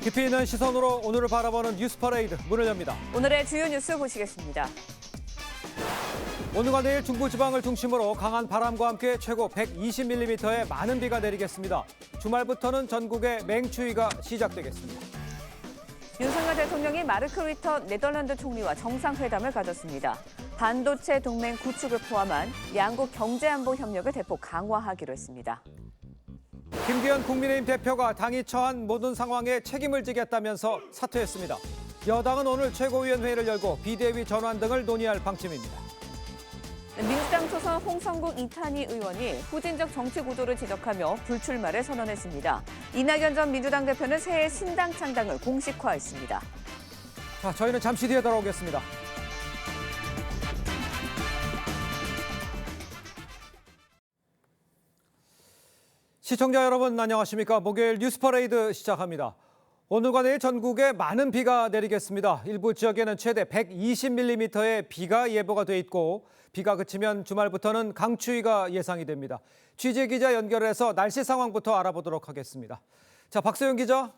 깊이 있는 시선으로 오늘을 바라보는 뉴스 퍼레이드 문을 엽니다. 오늘의 주요 뉴스 보시겠습니다. 오늘과 내일 중부지방을 중심으로 강한 바람과 함께 최고 120mm의 많은 비가 내리겠습니다. 주말부터는 전국에 맹추위가 시작되겠습니다. 윤석열 대통령이 마르크 리터 네덜란드 총리와 정상회담을 가졌습니다. 반도체 동맹 구축을 포함한 양국 경제안보 협력을 대폭 강화하기로 했습니다. 김기현 국민의힘 대표가 당이 처한 모든 상황에 책임을 지겠다면서 사퇴했습니다. 여당은 오늘 최고위원회의를 열고 비대위 전환 등을 논의할 방침입니다. 민주당 초선 홍성국 이탄희 의원이 후진적 정치 구도를 지적하며 불출마를 선언했습니다. 이낙연 전 민주당 대표는 새해 신당 창당을 공식화했습니다. 자, 저희는 잠시 뒤에 돌아오겠습니다. 시청자 여러분 안녕하십니까? 목요일 뉴스 퍼레이드 시작합니다. 오늘과 내일 전국에 많은 비가 내리겠습니다. 일부 지역에는 최대 120mm의 비가 예보가 돼 있고 비가 그치면 주말부터는 강추위가 예상이 됩니다. 취재 기자 연결해서 날씨 상황부터 알아보도록 하겠습니다. 자, 박소영 기자.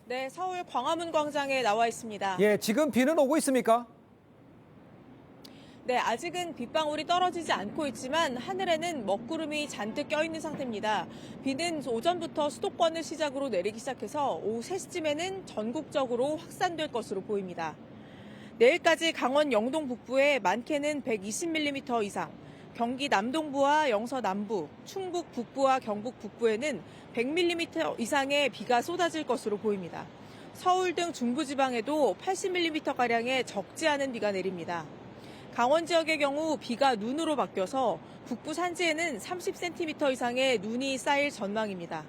네, 서울 광화문 광장에 나와 있습니다. 예, 지금 비는 오고 있습니까? 네, 아직은 빗방울이 떨어지지 않고 있지만 하늘에는 먹구름이 잔뜩 껴있는 상태입니다. 비는 오전부터 수도권을 시작으로 내리기 시작해서 오후 3시쯤에는 전국적으로 확산될 것으로 보입니다. 내일까지 강원 영동 북부에 많게는 120mm 이상, 경기 남동부와 영서 남부, 충북 북부와 경북 북부에는 100mm 이상의 비가 쏟아질 것으로 보입니다. 서울 등 중부지방에도 80mm가량의 적지 않은 비가 내립니다. 강원 지역의 경우 비가 눈으로 바뀌어서 북부 산지에는 30cm 이상의 눈이 쌓일 전망입니다.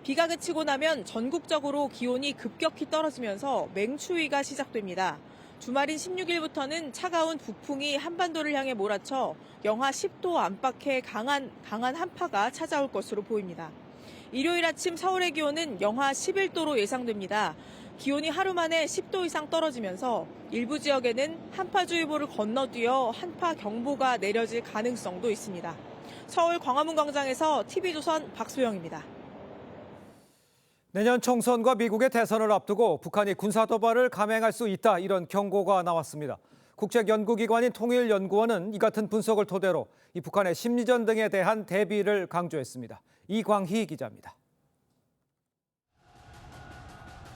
비가 그치고 나면 전국적으로 기온이 급격히 떨어지면서 맹추위가 시작됩니다. 주말인 16일부터는 차가운 북풍이 한반도를 향해 몰아쳐 영하 10도 안팎의 강한 한파가 찾아올 것으로 보입니다. 일요일 아침 서울의 기온은 영하 11도로 예상됩니다. 기온이 하루 만에 10도 이상 떨어지면서 일부 지역에는 한파주의보를 건너뛰어 한파경보가 내려질 가능성도 있습니다. 서울 광화문 광장에서 TV조선 박소영입니다. 내년 총선과 미국의 대선을 앞두고 북한이 군사도발을 감행할 수 있다 이런 경고가 나왔습니다. 국책연구기관인 통일연구원은 이 같은 분석을 토대로 이 북한의 심리전 등에 대한 대비를 강조했습니다. 이광희 기자입니다.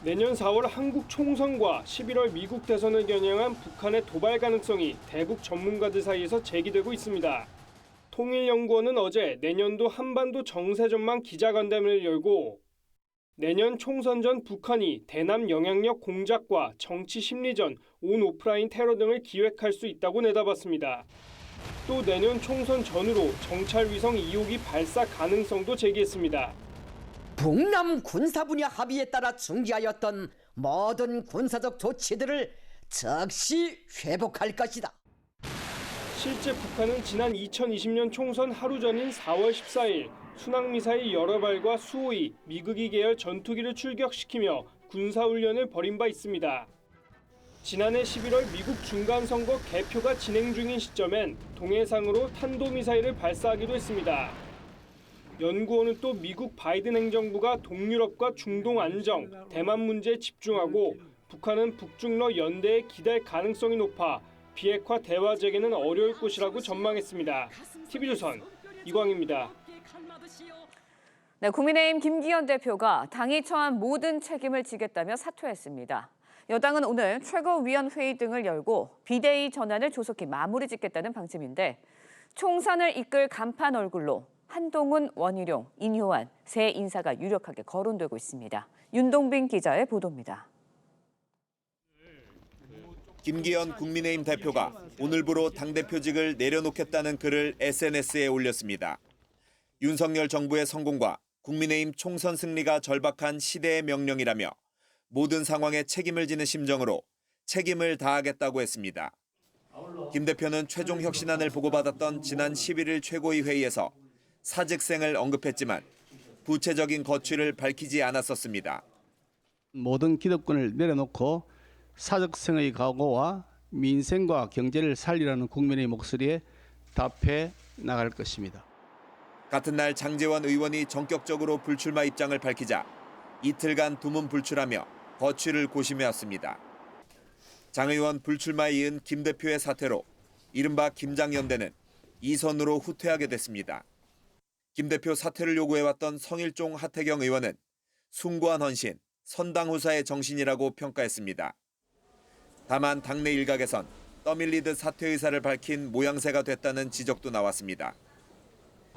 내년 4월 한국 총선과 11월 미국 대선을 겨냥한 북한의 도발 가능성이 대북 전문가들 사이에서 제기되고 있습니다. 통일연구원은 어제 내년도 한반도 정세 전망 기자간담회를 열고 내년 총선 전 북한이 대남 영향력 공작과 정치 심리전, 온 오프라인 테러 등을 기획할 수 있다고 내다봤습니다. 또 내년 총선 전후로 정찰 위성 2호기 발사 가능성도 제기했습니다. 북남 군사 분야 합의에 따라 중지하였던 모든 군사적 조치들을 즉시 회복할 것이다. 실제 북한은 지난 2020년 총선 하루 전인 4월 14일 순항미사일 여러 발과 수호위, 미국이 계열 전투기를 출격시키며 군사훈련을 벌인 바 있습니다. 지난해 11월 미국 중간선거 개표가 진행 중인 시점엔 동해상으로 탄도미사일을 발사하기도 했습니다. 연구원은 또 미국 바이든 행정부가 동유럽과 중동 안정, 대만 문제에 집중하고 북한은 북중러 연대에 기댈 가능성이 높아 비핵화 대화 재개는 어려울 것이라고 전망했습니다. TV조선 이광입니다. 네, 국민의힘 김기현 대표가 당이 처한 모든 책임을 지겠다며 사퇴했습니다. 여당은 오늘 최고위원회의 등을 열고 비대위 전환을 조속히 마무리 짓겠다는 방침인데 총선을 이끌 간판 얼굴로 한동훈, 원희룡, 인효환 세 인사가 유력하게 거론되고 있습니다. 윤동빈 기자의 보도입니다. 김기현 국민의힘 대표가 오늘부로 당대표직을 내려놓겠다는 글을 SNS에 올렸습니다. 윤석열 정부의 성공과 국민의힘 총선 승리가 절박한 시대의 명령이라며 모든 상황에 책임을 지는 심정으로 책임을 다하겠다고 했습니다. 김 대표는 최종 혁신안을 보고받았던 지난 11일 최고위 회의에서 사직생을 언급했지만 구체적인 거취를 밝히지 않았었습니다. 모든 기득권을 내려놓고 사직생의 각오와 민생과 경제를 살리라는 국민의 목소리에 답해 나갈 것입니다. 같은 날 장제원 의원이 전격적으로 불출마 입장을 밝히자 이틀간 두문불출하며 거취를 고심해왔습니다. 장 의원 불출마에 이은 김 대표의 사퇴로 이른바 김장연대는 이선으로 후퇴하게 됐습니다. 김 대표 사퇴를 요구해왔던 성일종 하태경 의원은 숭고한 헌신, 선당후사의 정신이라고 평가했습니다. 다만 당내 일각에선 떠밀리듯 사퇴 의사를 밝힌 모양새가 됐다는 지적도 나왔습니다.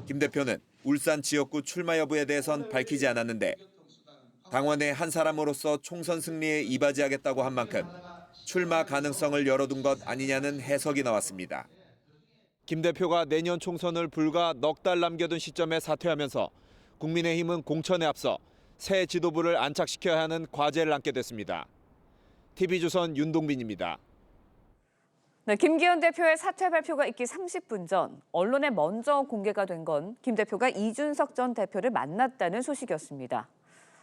김 대표는 울산 지역구 출마 여부에 대해선 밝히지 않았는데 당원의 한 사람으로서 총선 승리에 이바지하겠다고 한 만큼 출마 가능성을 열어둔 것 아니냐는 해석이 나왔습니다. 김 대표가 내년 총선을 불과 넉 달 남겨둔 시점에 사퇴하면서 국민의힘은 공천에 앞서 새 지도부를 안착시켜야 하는 과제를 안게 됐습니다. TV조선 윤동빈입니다. 네, 김기현 대표의 사퇴 발표가 있기 30분 전 언론에 먼저 공개가 된 건 김 대표가 이준석 전 대표를 만났다는 소식이었습니다.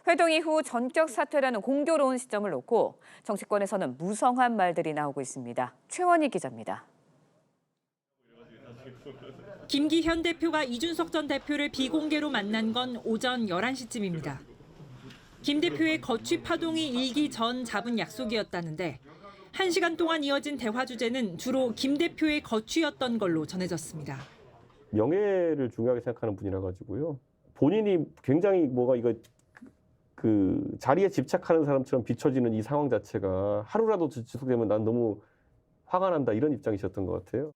회동 이후 전격 사퇴라는 공교로운 시점을 놓고 정치권에서는 무성한 말들이 나오고 있습니다. 최원희 기자입니다. 김기현 대표가 이준석 전 대표를 비공개로 만난 건 오전 11시쯤입니다. 김 대표의 거취 파동이 일기 전 잡은 약속이었다는데 1시간 동안 이어진 대화 주제는 주로 김 대표의 거취였던 걸로 전해졌습니다. 명예를 중요하게 생각하는 분이라 가지고요. 본인이 굉장히 이거 그 자리에 집착하는 사람처럼 비춰지는 이 상황 자체가 하루라도 지속되면 난 너무 화가 난다 이런 입장이셨던 것 같아요.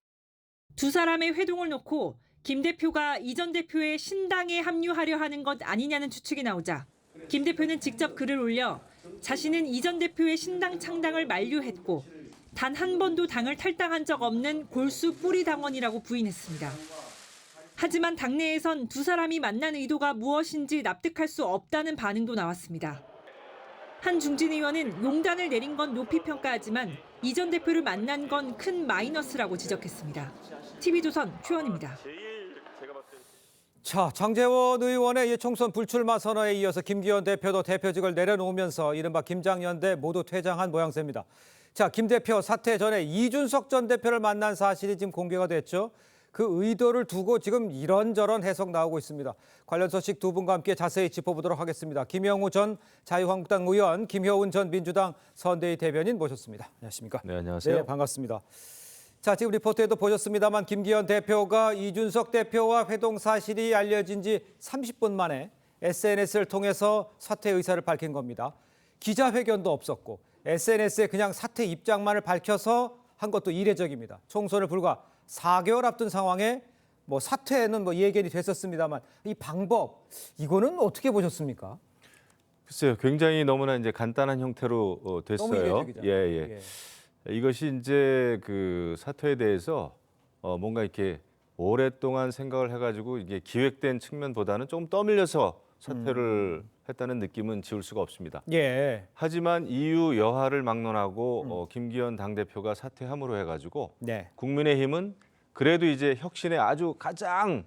두 사람의 회동을 놓고 김 대표가 이 전 대표의 신당에 합류하려 하는 것 아니냐는 추측이 나오자 김 대표는 직접 글을 올려 자신은 이 전 대표의 신당 창당을 만류했고 단 한 번도 당을 탈당한 적 없는 골수 뿌리 당원이라고 부인했습니다. 하지만 당내에선 두 사람이 만난 의도가 무엇인지 납득할 수 없다는 반응도 나왔습니다. 한 중진 의원은 용단을 내린 건 높이 평가하지만 이 전 대표를 만난 건 큰 마이너스라고 지적했습니다. TV조선 최원입니다. 자, 장제원 의원의 총선 불출마 선언에 이어서 김기현 대표도 대표직을 내려놓으면서 이른바 김장연대 모두 퇴장한 모양새입니다. 자, 김 대표 사퇴 전에 이준석 전 대표를 만난 사실이 지금 공개가 됐죠. 그 의도를 두고 지금 이런저런 해석 나오고 있습니다. 관련 소식 두 분과 함께 자세히 짚어보도록 하겠습니다. 김영우 전 자유한국당 의원, 김효은 전 민주당 선대위 대변인 모셨습니다. 안녕하십니까? 네, 안녕하세요. 네, 반갑습니다. 자, 지금 리포트에도 보셨습니다만 김기현 대표가 이준석 대표와 회동 사실이 알려진 지 30분 만에 SNS를 통해서 사퇴 의사를 밝힌 겁니다. 기자회견도 없었고 SNS에 그냥 사퇴 입장만을 밝혀서 한 것도 이례적입니다. 총선을 불과 4개월 앞둔 상황에 사퇴는 예견이 됐었습니다만 이 방법 이거는 어떻게 보셨습니까? 글쎄요, 굉장히 너무나 이제 간단한 형태로 됐어요. 너무 이례적이잖아요. 예. 이것이 이제 그 사퇴에 대해서 뭔가 이렇게 오랫동안 생각을 해가지고 이게 기획된 측면보다는 좀 떠밀려서 사퇴를 했다는 느낌은 지울 수가 없습니다. 예. 하지만 이유 여하를 막론하고 김기현 당대표가 사퇴함으로 해가지고 네. 국민의힘은 그래도 이제 혁신의 아주 가장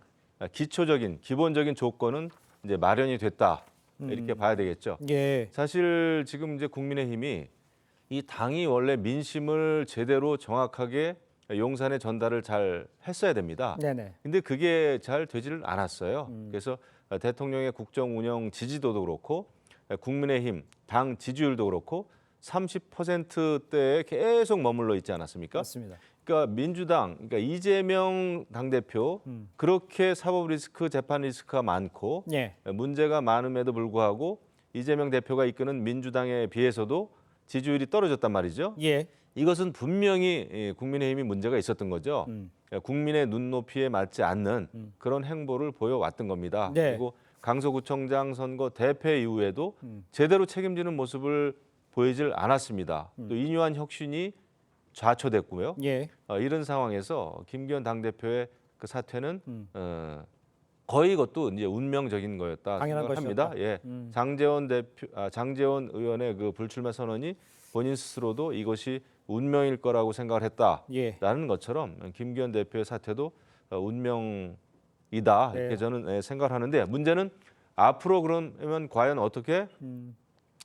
기초적인 기본적인 조건은 이제 마련이 됐다 이렇게 봐야 되겠죠. 예. 사실 지금 이제 국민의힘이 이 당이 원래 민심을 제대로 정확하게 용산에 전달을 잘 했어야 됩니다. 네네. 근데 그게 잘 되지를 않았어요. 그래서 대통령의 국정 운영 지지도도 그렇고 국민의힘 당 지지율도 그렇고 30%대에 계속 머물러 있지 않았습니까? 맞습니다. 그러니까 민주당, 그러니까 이재명 당대표 그렇게 사법 리스크, 재판 리스크가 많고 예. 문제가 많음에도 불구하고 이재명 대표가 이끄는 민주당에 비해서도 지지율이 떨어졌단 말이죠. 예. 이것은 분명히 국민의힘이 문제가 있었던 거죠. 국민의 눈높이에 맞지 않는 그런 행보를 보여왔던 겁니다. 네. 그리고 강서구청장 선거 대패 이후에도 제대로 책임지는 모습을 보이질 않았습니다. 또 인유한 혁신이 좌초됐고요. 예. 이런 상황에서 김기현 당대표의 그 사퇴는 거의 그것도 이제 운명적인 거였다 당연한 생각합니다. 것이었다. 예, 장제원 의원의 그 불출마 선언이 본인 스스로도 이것이 운명일 거라고 생각을 했다라는 예. 것처럼 김기현 대표의 사퇴도 운명이다 네. 이렇게 저는 생각을 하는데 문제는 앞으로 그러면 과연 어떻게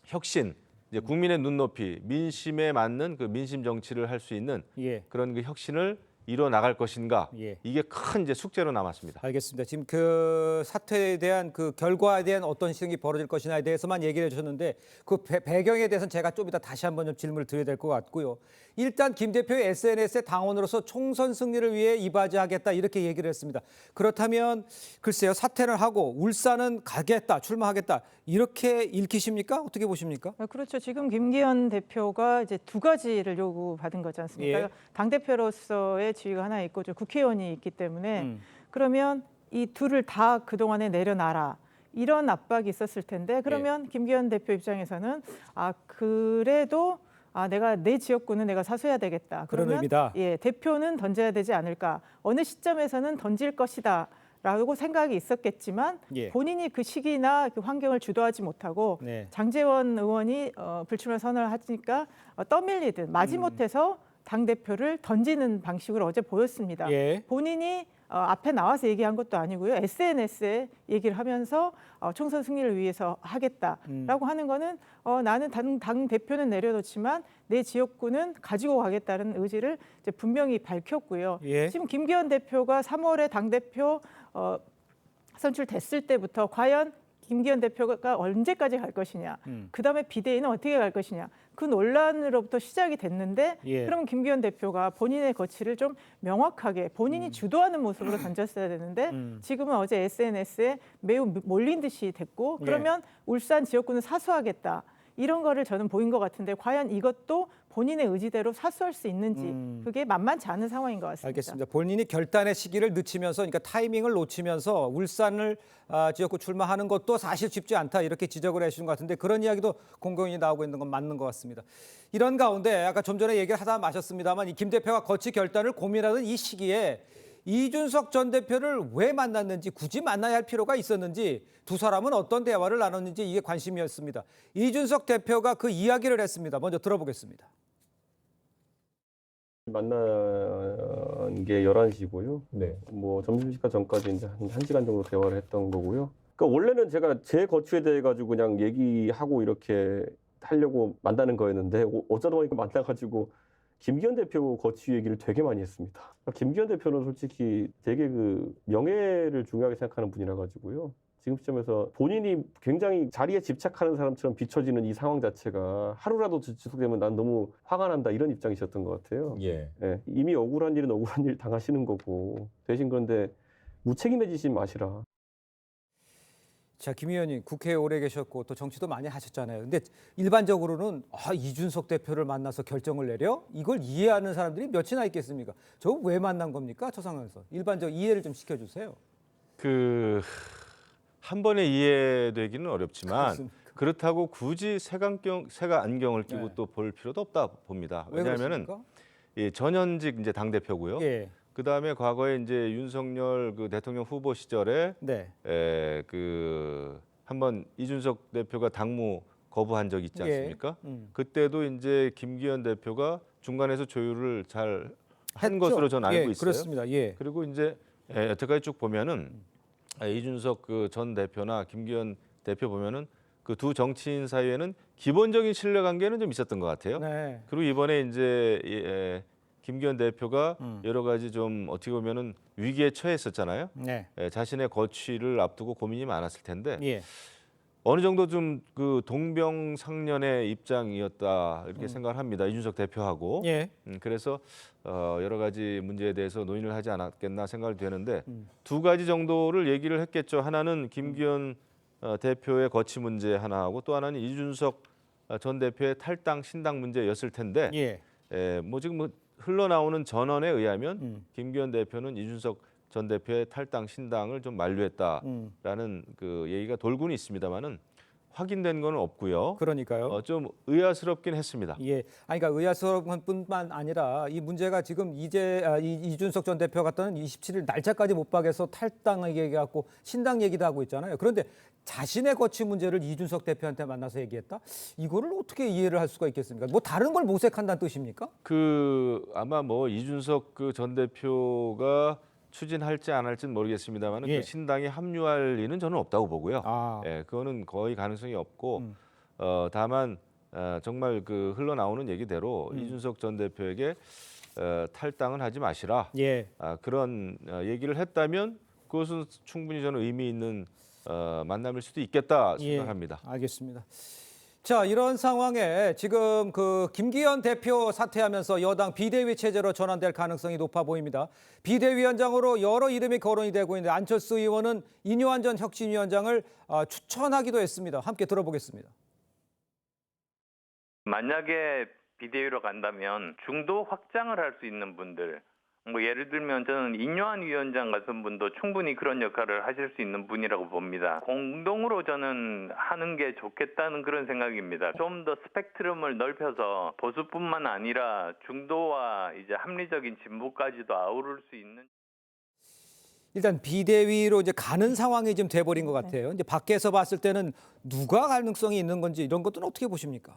혁신, 이제 국민의 눈높이, 민심에 맞는 그 민심 정치를 할 수 있는 예. 그런 그 혁신을 이뤄 나갈 것인가 예. 이게 큰 이제 숙제로 남았습니다. 알겠습니다. 지금 그 사태에 대한 그 결과에 대한 어떤 시행이 벌어질 것이냐에 대해서만 얘기를 해주셨는데 그 배경에 대해서는 제가 좀 이따 다시 한번 좀 질문을 드려야 될 것 같고요. 일단 김 대표의 SNS에 당원으로서 총선 승리를 위해 이바지하겠다 이렇게 얘기를 했습니다. 그렇다면 글쎄요, 사퇴를 하고 울산은 가겠다, 출마하겠다 이렇게 읽히십니까? 어떻게 보십니까? 그렇죠. 지금 김기현 대표가 이제 두 가지를 요구받은 거지 않습니까? 예. 당대표로서의 지위가 하나 있고 저 국회의원이 있기 때문에 그러면 이 둘을 다 그동안에 내려놔라. 이런 압박이 있었을 텐데 그러면 김기현 대표 입장에서는 그래도 내가 내 지역구는 내가 사수해야 되겠다. 그런 그러면 의미다. 예, 대표는 던져야 되지 않을까. 어느 시점에서는 던질 것이다. 라고 생각이 있었겠지만 예. 본인이 그 시기나 그 환경을 주도하지 못하고 네. 장제원 의원이 불출마 선언을 하니까 떠밀리듯 마지못해서 당대표를 던지는 방식으로 어제 보였습니다. 예. 본인이 앞에 나와서 얘기한 것도 아니고요. SNS에 얘기를 하면서 총선 승리를 위해서 하겠다라고 하는 거는 나는 당 대표는 내려놓지만 내 지역구는 가지고 가겠다는 의지를 이제 분명히 밝혔고요. 예. 지금 김기현 대표가 3월에 당 대표 선출됐을 때부터 과연 김기현 대표가 언제까지 갈 것이냐, 그다음에 비대위는 어떻게 갈 것이냐, 그 논란으로부터 시작이 됐는데 예. 그러면 김기현 대표가 본인의 거취를 좀 명확하게 본인이 주도하는 모습으로 던졌어야 되는데 지금은 어제 SNS에 매우 몰린 듯이 됐고 그러면 울산 지역구는 사수하겠다. 이런 거를 저는 보인 것 같은데 과연 이것도 본인의 의지대로 사수할 수 있는지 그게 만만치 않은 상황인 것 같습니다. 알겠습니다. 본인이 결단의 시기를 늦추면서, 그러니까 타이밍을 놓치면서 울산을 지역구 출마하는 것도 사실 쉽지 않다 이렇게 지적을 해주신 것 같은데 그런 이야기도 공공연히 나오고 있는 건 맞는 것 같습니다. 이런 가운데 아까 좀 전에 얘기를 하다 마셨습니다만 이 김 대표가 거취 결단을 고민하던 이 시기에 이준석 전 대표를 왜 만났는지, 굳이 만나야 할 필요가 있었는지, 두 사람은 어떤 대화를 나눴는지 이게 관심이었습니다. 이준석 대표가 그 이야기를 했습니다. 먼저 들어보겠습니다. 만난 게 11시고요. 네. 뭐 점심시간 전까지 이제 한 1시간 정도 대화를 했던 거고요. 그러니까 원래는 제가 제 거취에 대해 가지고 그냥 얘기하고 이렇게 하려고 만나는 거였는데 어쩌다 보니까 만나가지고 김기현 대표 거취 얘기를 되게 많이 했습니다. 그러니까 김기현 대표는 솔직히 되게 그 명예를 중요하게 생각하는 분이라 가지고요. 지금 시점에서 본인이 굉장히 자리에 집착하는 사람처럼 비춰지는 이 상황 자체가 하루라도 지속되면 난 너무 화가 난다 이런 입장이셨던 것 같아요. 예. 예, 이미 억울한 일은 억울한 일 당하시는 거고 대신 그런데 무책임해지지 마시라. 자, 김 의원님 국회에 오래 계셨고 또 정치도 많이 하셨잖아요. 근데 일반적으로는 이준석 대표를 만나서 결정을 내려? 이걸 이해하는 사람들이 몇이나 있겠습니까? 저 왜 만난 겁니까? 저 상황에서. 일반적 이해를 좀 시켜주세요. 한 번에 이해되기는 어렵지만 그렇습니까? 그렇다고 굳이 색가 안경을 끼고 네. 또 볼 필요도 없다 봅니다. 왜 왜냐하면은 그렇습니까? 전현직 이제 당 대표고요. 예. 그다음에 과거에 이제 윤석열 그 대통령 후보 시절에 네. 한번 이준석 대표가 당무 거부한 적이 있지 예. 않습니까? 그때도 이제 김기현 대표가 중간에서 조율을 잘 한 것으로 저는 알고 있어요. 그렇습니다. 예. 그리고 이제 여태까지 쭉 보면은 이준석 그 전 대표나 김기현 대표 보면은 그 두 정치인 사이에는 기본적인 신뢰 관계는 좀 있었던 것 같아요. 네. 그리고 이번에 이제 김기현 대표가 여러 가지 좀 어떻게 보면은 위기에 처했었잖아요. 네. 자신의 거취를 앞두고 고민이 많았을 텐데 예. 어느 정도 좀 그 동병상련의 입장이었다 이렇게 생각을 합니다. 이준석 대표하고. 예. 그래서 여러 가지 문제에 대해서 논의를 하지 않았겠나 생각이 되는데 두 가지 정도를 얘기를 했겠죠. 하나는 김기현 대표의 거취 문제 하나하고 또 하나는 이준석 전 대표의 탈당 신당 문제였을 텐데 예. 뭐 지금 뭐 흘러나오는 전언에 의하면 김기현 대표는 이준석 전 대표의 탈당 신당을 좀 만류했다라는 그 얘기가 돌고는 있습니다만은 확인된 건 없고요. 그러니까요. 좀 의아스럽긴 했습니다. 예. 그러니까 의아스러운 뿐만 아니라 이 문제가 지금 이제 이준석 전 대표 같은 27일 날짜까지 못 박아서 탈당 얘기하고 신당 얘기도 하고 있잖아요. 그런데 자신의 거취 문제를 이준석 대표한테 만나서 얘기했다? 이거를 어떻게 이해를 할 수가 있겠습니까? 뭐 다른 걸 모색한다는 뜻입니까? 아마 뭐 이준석 그 전 대표가 추진할지 안 할지는 모르겠습니다만 예. 그 신당에 합류할 리는 저는 없다고 보고요. 아. 그거는 거의 가능성이 없고 다만 정말 그 흘러나오는 얘기대로 이준석 전 대표에게 탈당은 하지 마시라. 예. 그런 얘기를 했다면 그것은 충분히 저는 의미 있는 만남일 수도 있겠다 생각합니다. 예, 알겠습니다. 자, 이런 상황에 지금 그 김기현 대표 사퇴하면서 여당 비대위 체제로 전환될 가능성이 높아 보입니다. 비대위원장으로 여러 이름이 거론이 되고 있는데 안철수 의원은 인요한 전 혁신위원장을 추천하기도 했습니다. 함께 들어보겠습니다. 만약에 비대위로 간다면 중도 확장을 할 수 있는 분들, 뭐 예를 들면 저는 인요한 위원장 같은 분도 충분히 그런 역할을 하실 수 있는 분이라고 봅니다. 공동으로 저는 하는 게 좋겠다는 그런 생각입니다. 좀 더 스펙트럼을 넓혀서 보수뿐만 아니라 중도와 이제 합리적인 진보까지도 아우를 수 있는. 일단 비대위로 이제 가는 상황이 좀 돼버린 것 같아요. 이제 밖에서 봤을 때는 누가 가능성이 있는 건지 이런 것들은 어떻게 보십니까?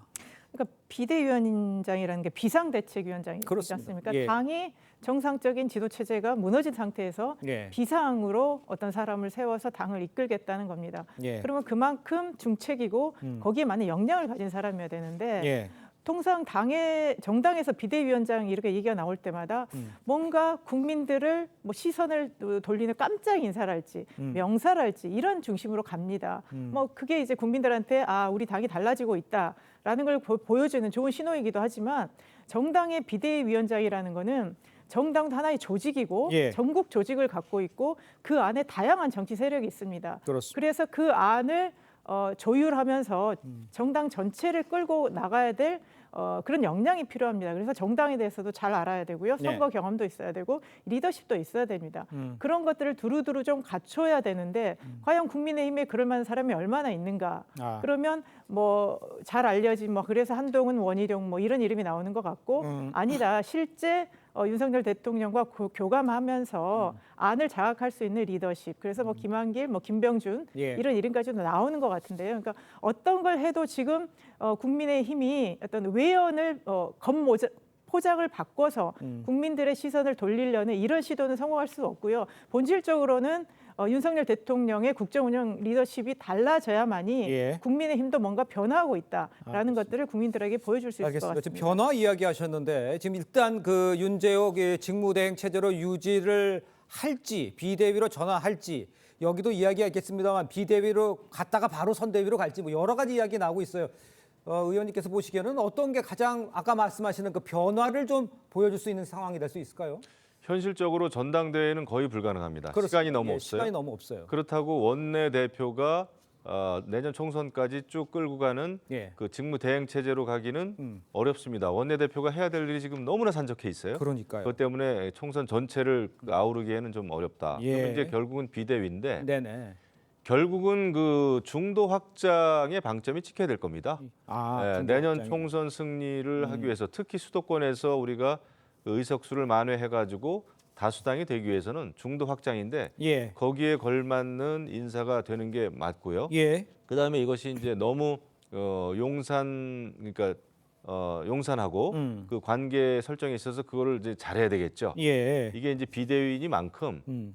그러니까 비대위원장이라는 게 비상대책위원장이지 그렇습니다. 않습니까? 예. 당이 정상적인 지도 체제가 무너진 상태에서 예. 비상으로 어떤 사람을 세워서 당을 이끌겠다는 겁니다. 예. 그러면 그만큼 중책이고 거기에 많은 역량을 가진 사람이어야 되는데 예. 통상 정당에서 비대위원장 이렇게 얘기가 나올 때마다 뭔가 국민들을 뭐 시선을 돌리는 깜짝 인사랄지 명사랄지 이런 중심으로 갑니다. 뭐 그게 이제 국민들한테 우리 당이 달라지고 있다라는 걸 보여주는 좋은 신호이기도 하지만 정당의 비대위원장이라는 거는 정당도 하나의 조직이고 예. 전국 조직을 갖고 있고 그 안에 다양한 정치 세력이 있습니다. 그렇습니다. 그래서 그 안을 조율하면서 정당 전체를 끌고 나가야 될 그런 역량이 필요합니다. 그래서 정당에 대해서도 잘 알아야 되고요. 선거 경험도 있어야 되고 리더십도 있어야 됩니다. 그런 것들을 두루두루 좀 갖춰야 되는데 과연 국민의힘에 그럴 만한 사람이 얼마나 있는가. 그러면 뭐 잘 알려진 뭐 그래서 한동훈, 원희룡 뭐 이런 이름이 나오는 것 같고 아니다. 실제 윤석열 대통령과 교감하면서 안을 장악할 수 있는 리더십. 그래서 뭐 김한길, 뭐 김병준 예. 이런 이름까지도 나오는 것 같은데요. 그러니까 어떤 걸 해도 지금 국민의힘이 어떤 외연을 포장을 바꿔서 국민들의 시선을 돌리려는 이런 시도는 성공할 수 없고요. 본질적으로는 윤석열 대통령의 국정운영 리더십이 달라져야만이 예. 국민의힘도 뭔가 변화하고 있다라는 것들을 국민들에게 보여줄 수 있을 것 알겠습니다. 같습니다. 지금 변화 이야기하셨는데 지금 일단 그 윤재옥 직무대행 체제로 유지를 할지 비대위로 전환할지 여기도 이야기가 있겠습니다만 비대위로 갔다가 바로 선대위로 갈지 뭐 여러 가지 이야기 나오고 있어요. 의원님께서 보시기에는 어떤 게 가장 아까 말씀하시는 그 변화를 좀 보여줄 수 있는 상황이 될 수 있을까요? 현실적으로 전당대회는 거의 불가능합니다. 그렇습니다. 시간이 너무 예, 없어요. 시간이 너무 없어요. 그렇다고 원내대표가 내년 총선까지 쭉 끌고 가는 예. 그 직무 대행 체제로 가기는 어렵습니다. 원내대표가 해야 될 일이 지금 너무나 산적해 있어요. 그러니까요. 그것 때문에 총선 전체를 아우르기에는 좀 어렵다. 예. 그럼 이제 결국은 비대위인데 네네. 결국은 그 중도 확장의 방점이 찍혀야 될 겁니다. 중도 내년 확장이. 총선 승리를 하기 위해서 특히 수도권에서 우리가 의석수를 만회해가지고 다수당이 되기 위해서는 중도 확장인데 예. 거기에 걸맞는 인사가 되는 게 맞고요. 예. 그다음에 이것이 이제 너무 용산하고 그 관계 설정에 있어서 그거를 이제 잘해야 되겠죠. 예. 이게 이제 비대위니만큼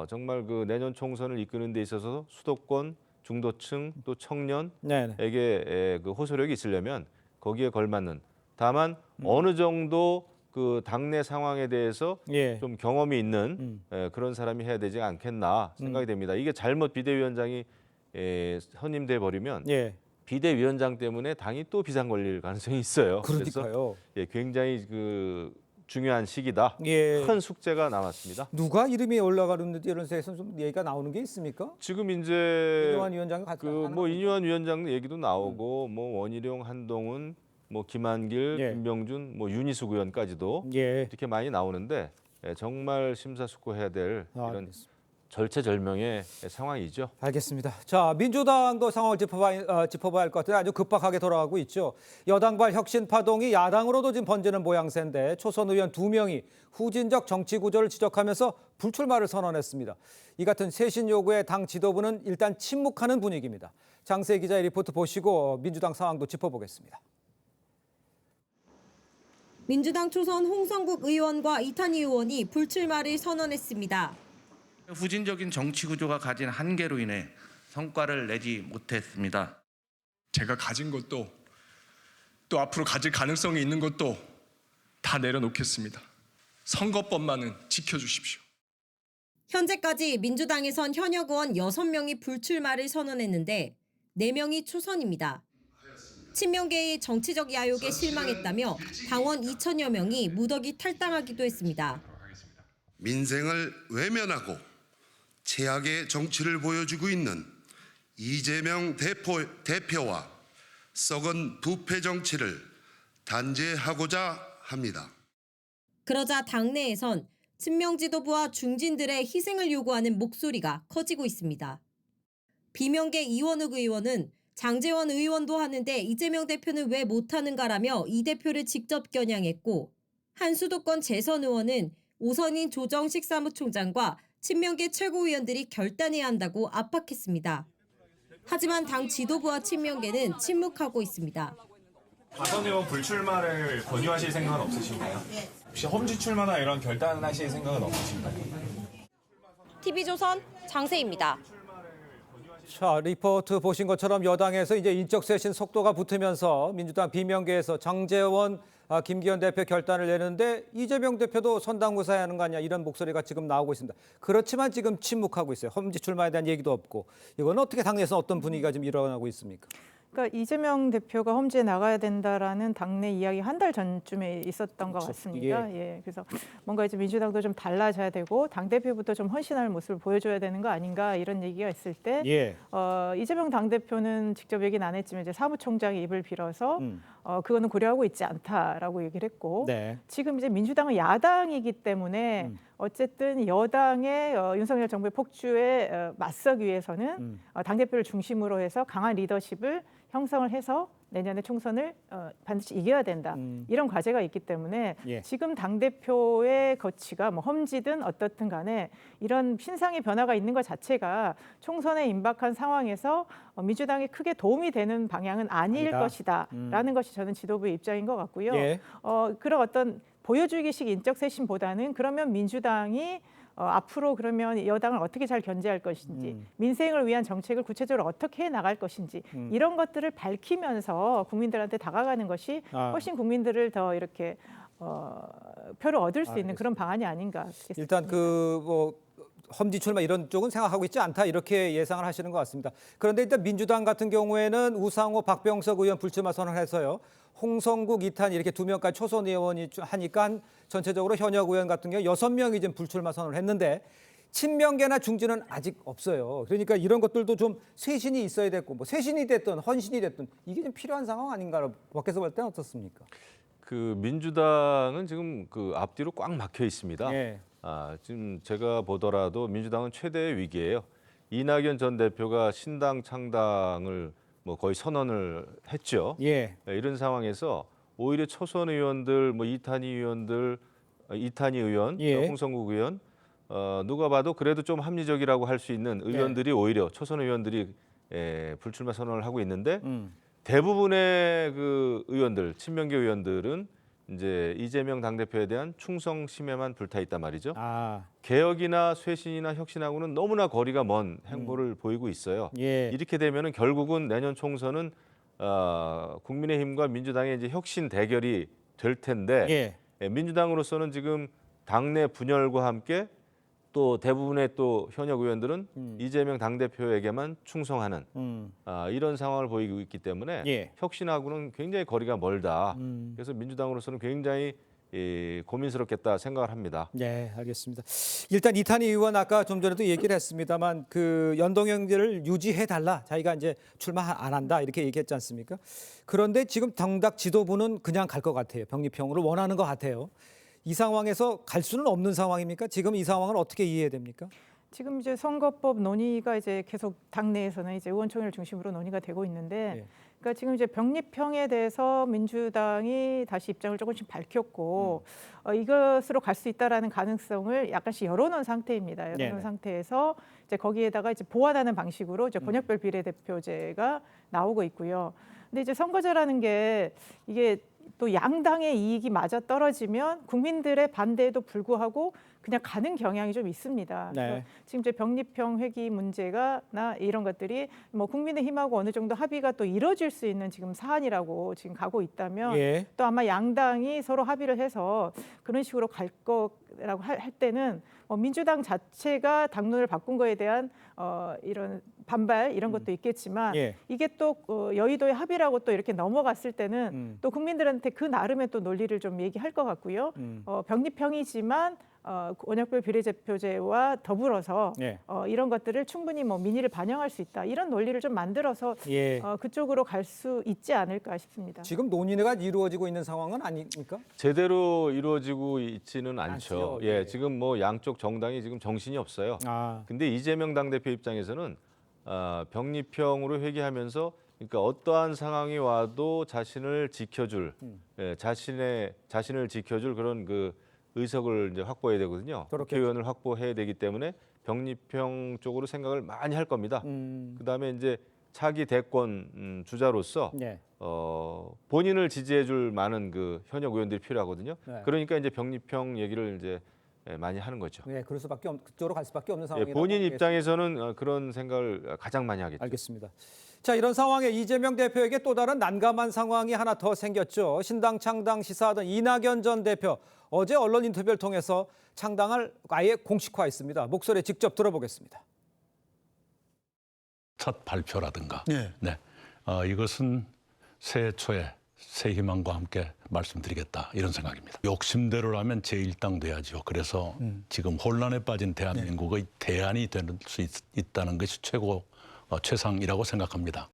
정말 그 내년 총선을 이끄는 데 있어서 수도권 중도층 또 청년에게 네네. 그 호소력이 있으려면 거기에 걸맞는 다만 어느 정도 그 당내 상황에 대해서 예. 좀 경험이 있는 그런 사람이 해야 되지 않겠나 생각이 됩니다. 이게 잘못 비대위원장이 선임돼 버리면 예. 비대위원장 때문에 당이 또 비상 걸릴 가능성이 있어요. 그러니까요. 그래서 굉장히 그 중요한 시기다. 예. 큰 숙제가 남았습니다. 누가 이름이 올라가는지 이런 데서 좀 얘기가 나오는 게 있습니까? 지금 이제 인요한 위원장이 같이 뭐 인요한 위원장 얘기도 나오고 뭐 원희룡, 한동훈, 뭐 김한길, 예. 김병준, 뭐 윤희숙 의원까지도 예. 이렇게 많이 나오는데 정말 심사숙고해야 될 이런 알겠습니다. 절체절명의 상황이죠. 알겠습니다. 자, 민주당도 상황을 짚어봐야 할 것 같아요. 아주 급박하게 돌아가고 있죠. 여당발 혁신 파동이 야당으로도 지금 번지는 모양새인데 초선 의원 2명이 후진적 정치 구조를 지적하면서 불출마를 선언했습니다. 이 같은 쇄신 요구에 당 지도부는 일단 침묵하는 분위기입니다. 장세 기자의 리포트 보시고 민주당 상황도 짚어보겠습니다. 민주당 초선 홍성국 의원과 이탄희 의원이 불출마를 선언했습니다. 후진적인 정치 구조가 가진 한계로 인해 성과를 내지 못했습니다. 제가 가진 것도 또 앞으로 가질 가능성이 있는 것도 다 내려놓겠습니다. 선거법만은 지켜주십시오. 현재까지 민주당에선 현역 의원 6명이 불출마를 선언했는데 4명이 초선입니다. 친명계의 정치적 야욕에 실망했다며 당원 2천여 명이 무더기 탈당하기도 했습니다. 민생을 외면하고 최악의 정치를 보여주고 있는 이재명 대표와 썩은 부패 정치를 단죄하고자 합니다. 그러자 당내에선 친명 지도부와 중진들의 희생을 요구하는 목소리가 커지고 있습니다. 비명계 이원욱 의원은 장제원 의원도 하는데 이재명 대표는 왜 못하는가라며 이 대표를 직접 겨냥했고, 한 수도권 재선 의원은 오선인 조정식 사무총장과 친명계 최고위원들이 결단해야 한다고 압박했습니다. 하지만 당 지도부와 친명계는 침묵하고 있습니다. 다선 의원 불출마를 권유하실 생각은 없으신가요? 혹시 험지 출마나 이런 결단하실 생각은 없으신가요? TV조선 장세입니다. 자, 리포트 보신 것처럼 여당에서 이제 인적 쇄신 속도가 붙으면서 민주당 비명계에서 장제원, 김기현 대표 결단을 내는데 이재명 대표도 선당무사해야 하는 거 아니냐 이런 목소리가 지금 나오고 있습니다. 그렇지만 지금 침묵하고 있어요. 험지 출마에 대한 얘기도 없고. 이건 어떻게 당내에서 어떤 분위기가 지금 일어나고 있습니까? 그러니까 이재명 대표가 험지에 나가야 된다라는 당내 이야기 한 달 전쯤에 있었던 것 같습니다. 예, 그래서 뭔가 이제 민주당도 좀 달라져야 되고 당 대표부터 좀 헌신할 모습을 보여줘야 되는 거 아닌가 이런 얘기가 있을 때 이재명 당 대표는 직접 얘기는 안 했지만 이제 사무총장이 입을 빌어서 그거는 고려하고 있지 않다라고 얘기를 했고 지금 이제 민주당은 야당이기 때문에 어쨌든 여당의 윤석열 정부의 폭주에 맞서기 위해서는 당 대표를 중심으로 해서 강한 리더십을 형성을 해서 내년에 총선을 반드시 이겨야 된다. 이런 과제가 있기 때문에 지금 당대표의 거취가 뭐 험지든 어떻든 간에 이런 신상의 변화가 있는 것 자체가 총선에 임박한 상황에서 민주당에 크게 도움이 되는 방향은 아닐 것이다. 라는 것이 저는 지도부의 입장인 것 같고요. 그런 어떤 보여주기식 인적 쇄신보다는 그러면 민주당이 앞으로 그러면 여당을 어떻게 잘 견제할 것인지 민생을 위한 정책을 구체적으로 어떻게 해나갈 것인지 이런 것들을 밝히면서 국민들한테 다가가는 것이 훨씬 국민들을 더 이렇게 표를 얻을 수 있는 그런 방안이 아닌가 싶습니다. 일단 험지 출마 이런 쪽은 생각하고 있지 않다 이렇게 예상을 하시는 것 같습니다. 그런데 일단 민주당 같은 경우에는 우상호, 박병석 의원 불출마 선언해서요. 홍성국, 이탄 이렇게 2명까지 초선 의원이 하니까 전체적으로 현역 의원 같은 경우 6명이 지금 불출마 선언을 했는데 친명계나 중진은 아직 없어요. 그러니까 이런 것들도 좀 쇄신이 있어야 됐고 뭐 쇄신이 됐든 헌신이 됐든 이게 좀 필요한 상황 아닌가 밖에서 볼 때는 어떻습니까? 그 민주당은 지금 그 앞뒤로 꽉 막혀 있습니다. 지금 제가 보더라도 민주당은 최대의 위기예요. 이낙연 전 대표가 신당 창당을 뭐 거의 선언을 했죠. 이런 상황에서 오히려 초선 의원들, 뭐 이탄희 의원, 홍성국 의원, 누가 봐도 그래도 좀 합리적이라고 할 수 있는 의원들이 오히려 초선 의원들이 불출마 선언을 하고 있는데 대부분의 그 의원들, 친명계 의원들은 이제 이재명 당대표에 대한 충성 심에만 불타 있단 말이죠. 개혁이나 쇄신이나 혁신하고는 너무나 거리가 먼 행보를 보이고 있어요. 이렇게 되면은 결국은 내년 총선은 국민의힘과 민주당의 이제 혁신 대결이 될 텐데 민주당으로서는 지금 당내 분열과 함께 또 대부분의 또 현역 의원들은 이재명 당대표에게만 충성하는 이런 상황을 보이고 있기 때문에 혁신하고는 굉장히 거리가 멀다. 그래서 민주당으로서는 굉장히 고민스럽겠다 생각을 합니다. 네, 알겠습니다. 일단 이탄희 의원 아까 좀 전에도 얘기를 했습니다만 그 연동형제를 유지해달라. 자기가 이제 출마 안 한다 이렇게 얘기했지 않습니까? 그런데 지금 당당 지도부는 그냥 갈 것 같아요. 병립형으로 원하는 것 같아요. 이 상황에서 갈 수는 없는 상황입니까? 지금 이 상황을 어떻게 이해해야 됩니까? 지금 이제 선거법 논의가 이제 계속 당내에서는 이제 의원총회를 중심으로 논의가 되고 있는데, 그러니까 지금 이제 병립형에 대해서 민주당이 다시 입장을 조금씩 밝혔고 이것으로 갈 수 있다라는 가능성을 약간씩 열어놓은 상태입니다. 열어놓은 상태에서 이제 거기에다가 이제 보완하는 방식으로 이제 권역별 비례대표제가 나오고 있고요. 근데 이제 선거제라는 게 이게 또 양당의 이익이 맞아 떨어지면 국민들의 반대에도 불구하고 그냥 가는 경향이 좀 있습니다. 네. 그래서 지금 이제 병립형 회기 문제가 이런 것들이 뭐 국민의힘하고 어느 정도 합의가 또 이뤄질 수 있는 지금 사안이라고 지금 가고 있다면 예. 또 아마 양당이 서로 합의를 해서 그런 식으로 갈 거라고 할 때는 민주당 자체가 당론을 바꾼 거에 대한 이런 반발 이런 것도 있겠지만 예. 이게 또 여의도의 합의라고 또 이렇게 넘어갔을 때는 또 국민들한테 그 나름의 또 논리를 좀 얘기할 것 같고요. 병립형이지만 원역별 비례대표제와 더불어서 예. 이런 것들을 충분히 뭐 민의를 반영할 수 있다 이런 논리를 좀 만들어서 예. 그쪽으로 갈 수 있지 않을까 싶습니다. 지금 논의가 이루어지고 있는 상황은 아닙니까? 제대로 이루어지고 있지는 않죠. 않죠. 예, 예. 지금 뭐 양쪽 정당이 지금 정신이 없어요. 근데 이재명 당대표 입장에서는 병립형으로 회귀하면서 그러니까 어떠한 상황이 와도 자신을 지켜줄, 자신을 지켜줄 그런 그 의석을 이제 확보해야 되거든요. 국회의원을 확보해야 되기 때문에 병립형 쪽으로 생각을 많이 할 겁니다. 그다음에 이제 차기 대권 주자로서 네. 본인을 지지해줄 많은 그 현역 의원들이 필요하거든요. 네. 그러니까 이제 병립형 얘기를 이제 많이 하는 거죠. 네, 그럴 수밖에 그쪽으로 갈 수밖에 없는 상황이라고. 본인 입장에서는 그런 생각을 가장 많이 하겠죠. 알겠습니다. 자, 이런 상황에 이재명 대표에게 또 다른 난감한 상황이 하나 더 생겼죠. 신당 창당 시사하던 이낙연 전 대표 어제 언론 인터뷰를 통해서 창당을 아예 공식화했습니다. 목소리 직접 들어보겠습니다. 첫 발표라든가 이것은 새해 초에 새 희망과 함께 말씀드리겠다 이런 생각입니다. 욕심대로라면 제1당 돼야죠. 그래서 지금 혼란에 빠진 대한민국의 대안이 될 수 있다는 것이 최상이라고 생각합니다.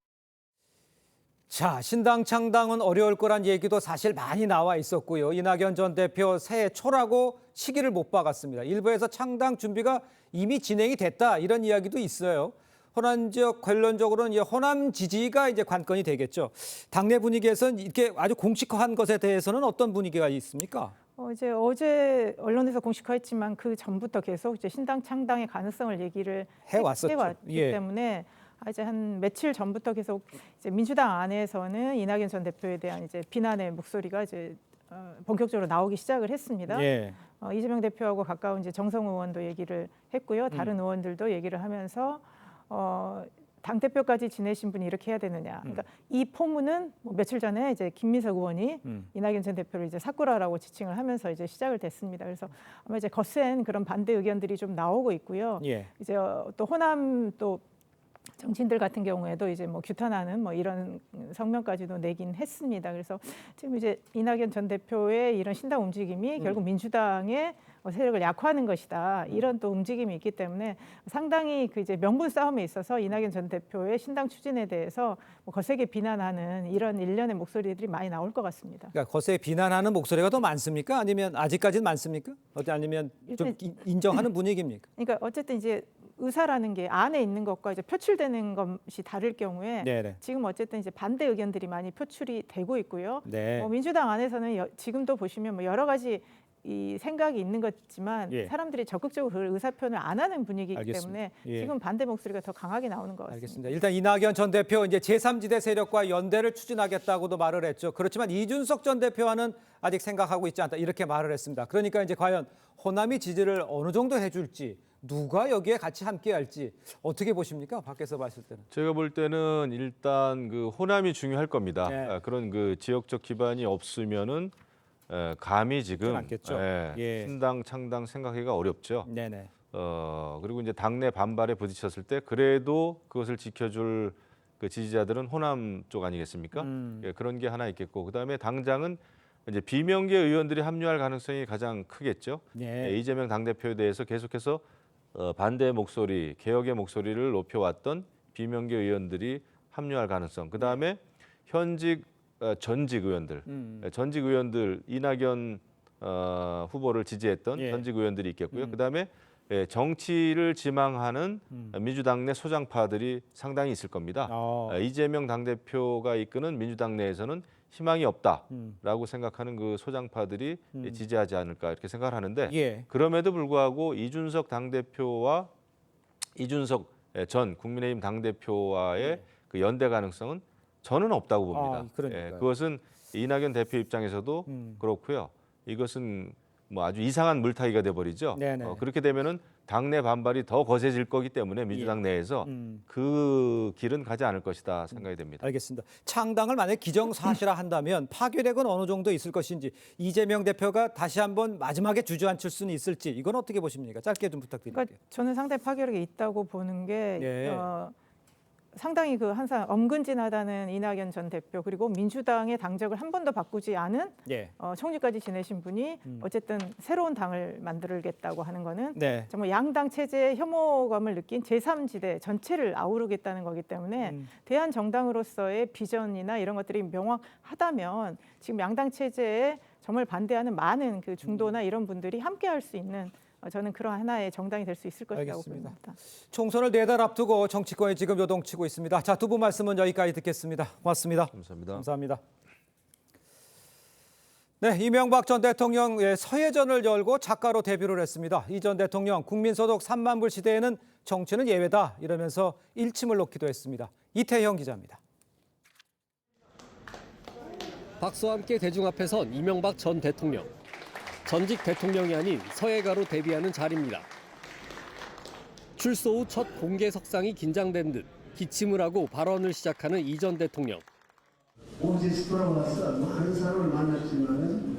자, 신당 창당은 어려울 거란 얘기도 사실 많이 나와 있었고요. 이낙연 전 대표 새해 초라고 시기를 못 박았습니다. 일부에서 창당 준비가 이미 진행이 됐다 이런 이야기도 있어요. 호남 지역 관련적으로는 호남 지지가 이제 관건이 되겠죠. 당내 분위기에서는 이렇게 아주 공식화한 것에 대해서는 어떤 분위기가 있습니까? 이제 어제 언론에서 공식화했지만 그 전부터 계속 이제 신당 창당의 가능성을 얘기를 해왔기 때문에 이제 한 며칠 전부터 계속 이제 민주당 안에서는 이낙연 전 대표에 대한 이제 비난의 목소리가 이제 본격적으로 나오기 시작을 했습니다. 예. 이재명 대표하고 가까운 이제 정성 의원도 얘기를 했고요. 다른 의원들도 얘기를 하면서 당 대표까지 지내신 분이 이렇게 해야 되느냐. 그러니까 이 포문은 뭐 며칠 전에 이제 김민석 의원이 이낙연 전 대표를 이제 사꾸라라고 지칭을 하면서 이제 시작을 됐습니다. 그래서 아마 이제 거센 그런 반대 의견들이 좀 나오고 있고요. 예. 이제 또 호남 또 정치인들 같은 경우에도 이제 뭐 규탄하는 뭐 이런 성명까지도 내긴 했습니다. 그래서 지금 이제 이낙연 전 대표의 이런 신당 움직임이 결국 민주당의 세력을 약화하는 것이다. 이런 또 움직임이 있기 때문에 상당히 그 이제 명분 싸움에 있어서 이낙연 전 대표의 신당 추진에 대해서 뭐 거세게 비난하는 이런 일련의 목소리들이 많이 나올 것 같습니다. 그러니까 거세게 비난하는 목소리가 더 많습니까? 아니면 아직까지는 많습니까? 아니면 좀 인정하는 분위기입니까? 그러니까 어쨌든 이제 의사라는 게 안에 있는 것과 이제 표출되는 것이 다를 경우에 네네. 지금 어쨌든 이제 반대 의견들이 많이 표출이 되고 있고요. 네. 민주당 안에서는 지금도 보시면 뭐 여러 가지 이 생각이 있는 거지만 사람들이 적극적으로 그 의사 표현을 안 하는 분위기이기 알겠습니다. 때문에 지금 반대 목소리가 더 강하게 나오는 것 같습니다. 알겠습니다. 일단 이낙연 전 대표 이제 제3지대 세력과 연대를 추진하겠다고도 말을 했죠. 그렇지만 이준석 전 대표와는 아직 생각하고 있지 않다 이렇게 말을 했습니다. 그러니까 이제 과연 호남이 지지를 어느 정도 해줄지 누가 여기에 같이 함께할지 어떻게 보십니까? 밖에서 봤을 때는. 제가 볼 때는 일단 그 호남이 중요할 겁니다. 네. 그런 그 지역적 기반이 없으면은 감히 지금 신당 창당 생각하기가 어렵죠. 네네. 그리고 이제 당내 반발에 부딪혔을 때 그래도 그것을 지켜줄 그 지지자들은 호남 쪽 아니겠습니까? 그런 게 하나 있겠고 그다음에 당장은 이제 비명계 의원들이 합류할 가능성이 가장 크겠죠. 이재명 당대표에 대해서 계속해서 반대 목소리, 개혁의 목소리를 높여왔던 비명계 의원들이 합류할 가능성. 그다음에 현직 전직 의원들, 전직 의원들 이낙연 후보를 지지했던 전직 의원들이 있겠고요. 그다음에 정치를 지망하는 민주당 내 소장파들이 상당히 있을 겁니다. 이재명 당대표가 이끄는 민주당 내에서는 희망이 없다라고 생각하는 그 소장파들이 지지하지 않을까 이렇게 생각을 하는데 그럼에도 불구하고 이준석 당대표와 이준석 전 국민의힘 당대표와의 그 연대 가능성은 저는 없다고 봅니다. 그것은 이낙연 대표 입장에서도 그렇고요. 이것은 뭐 아주 이상한 물타기가 돼버리죠. 그렇게 되면은 당내 반발이 더 거세질 거기 때문에 민주당 내에서 그 길은 가지 않을 것이다 생각이 됩니다. 알겠습니다. 창당을 만약 기정사실화 한다면 파괴력은 어느 정도 있을 것인지, 이재명 대표가 다시 한번 마지막에 주저앉힐 수는 있을지, 이건 어떻게 보십니까? 짧게 좀 부탁드릴게요. 그러니까 저는 상당히 파괴력이 있다고 보는 게 예. 상당히 항상 엄근진하다는 이낙연 전 대표, 그리고 민주당의 당적을 한 번도 바꾸지 않은 총리까지 지내신 분이 어쨌든 새로운 당을 만들겠다고 하는 거는 정말 양당 체제의 혐오감을 느낀 제3지대 전체를 아우르겠다는 거기 때문에 대한 정당으로서의 비전이나 이런 것들이 명확하다면 지금 양당 체제에 정말 반대하는 많은 그 중도나 이런 분들이 함께할 수 있는, 저는 그런 하나의 정당이 될 수 있을 것이라고 봅니다. 총선을 4달 앞두고 정치권이 지금 요동치고 있습니다. 자, 두 분 말씀은 여기까지 듣겠습니다. 고맙습니다. 감사합니다. 감사합니다. 네, 이명박 전 대통령의 서예전을 열고 작가로 데뷔를 했습니다. 이 전 대통령 국민소득 3만 불 시대에는 정치는 예외다 이러면서 일침을 놓기도 했습니다. 이태형 기자입니다. 박수와 함께 대중 앞에 선 이명박 전 대통령. 전직 대통령이 아닌 서예가로 데뷔하는 자리입니다. 출소 후 첫 공개 석상이 긴장된 듯 기침을 하고 발언을 시작하는 이 전 대통령. 오제시 돌아와서 많은 사람을 만났지만은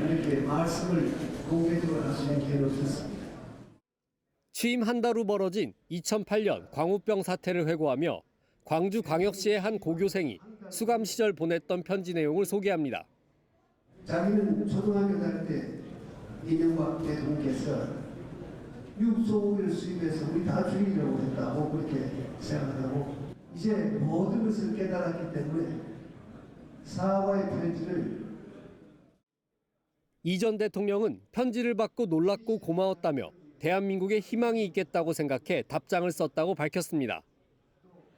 이렇게 말씀을 공개적으로 할 수 있는 기회는 없었습니다. 취임 한 달 후 벌어진 2008년 광우병 사태를 회고하며 광주광역시의 한 고교생이 수감 시절 보냈던 편지 내용을 소개합니다. 자기는 초등학교 다닐 때 이명박 대통령께서 육소고기를 수입해서 우리 다 죽이려고 했다고 그렇게 생각하고, 이제 모든 것을 깨달았기 때문에 사과의 편지를. 이 전 대통령은 편지를 받고 놀랍고 고마웠다며 대한민국에 희망이 있겠다고 생각해 답장을 썼다고 밝혔습니다.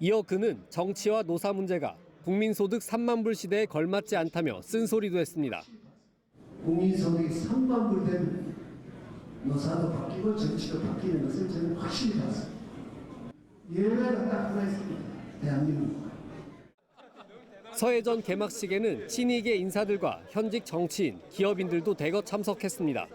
이어 그는 정치와 노사 문제가 국민소득 3만 불 시대에 걸맞지 않다며 쓴소리도 했습니다. 국민소득이 3만 불 되면 노사도 바뀌고 정치도 바뀌는 것을 저는 확실히 봤습니다. 예외가 딱 하나 있습니다. 대한민국. 서예전 개막식에는 친이계 인사들과 현직 정치인, 기업인들도 대거 참석했습니다.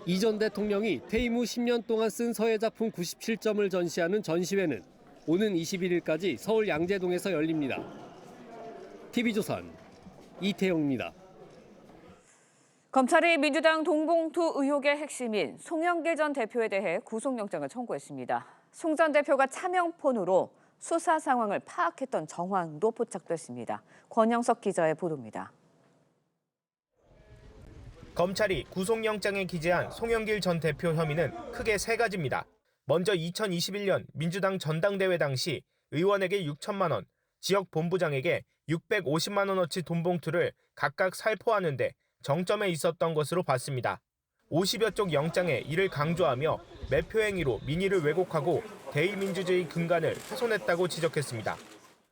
이 전 대통령이 퇴임 후 10년 동안 쓴 서예 작품 97점을 전시하는 전시회는 오는 21일까지 서울 양재동에서 열립니다. TV조선 이태용입니다. 검찰이 민주당 돈봉투 의혹의 핵심인 송영길 전 대표에 대해 구속영장을 청구했습니다. 송 전 대표가 차명폰으로 수사 상황을 파악했던 정황도 포착됐습니다. 권영석 기자의 보도입니다. 검찰이 구속영장에 기재한 송영길 전 대표 혐의는 크게 3가지입니다. 먼저 2021년 민주당 전당대회 당시 의원에게 6천만 원, 지역 본부장에게 650만 원어치 돈봉투를 각각 살포하는데 정점에 있었던 것으로 봤습니다. 50여 쪽 영장에 이를 강조하며 매표 행위로 민의를 왜곡하고 대의민주주의 근간을 훼손했다고 지적했습니다.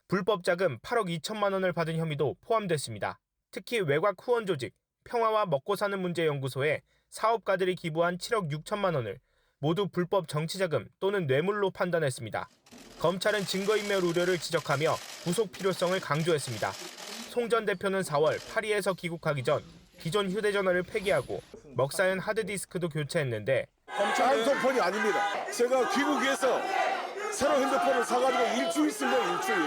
불법 자금 8억 2천만 원을 받은 혐의도 포함됐습니다. 특히 외곽 후원 조직 평화와 먹고사는 문제 연구소에 사업가들이 기부한 7억 6천만 원을 모두 불법 정치자금 또는 뇌물로 판단했습니다. 검찰은 증거인멸 우려를 지적하며 구속 필요성을 강조했습니다. 송 전 대표는 4월 파리에서 귀국하기 전 기존 휴대전화를 폐기하고 먹사연 하드디스크도 교체했는데 핸드폰이 아닙니다. 제가 귀국해서 새로운 핸드폰을 사가지고 일주일 쓴 거예요, 일주일.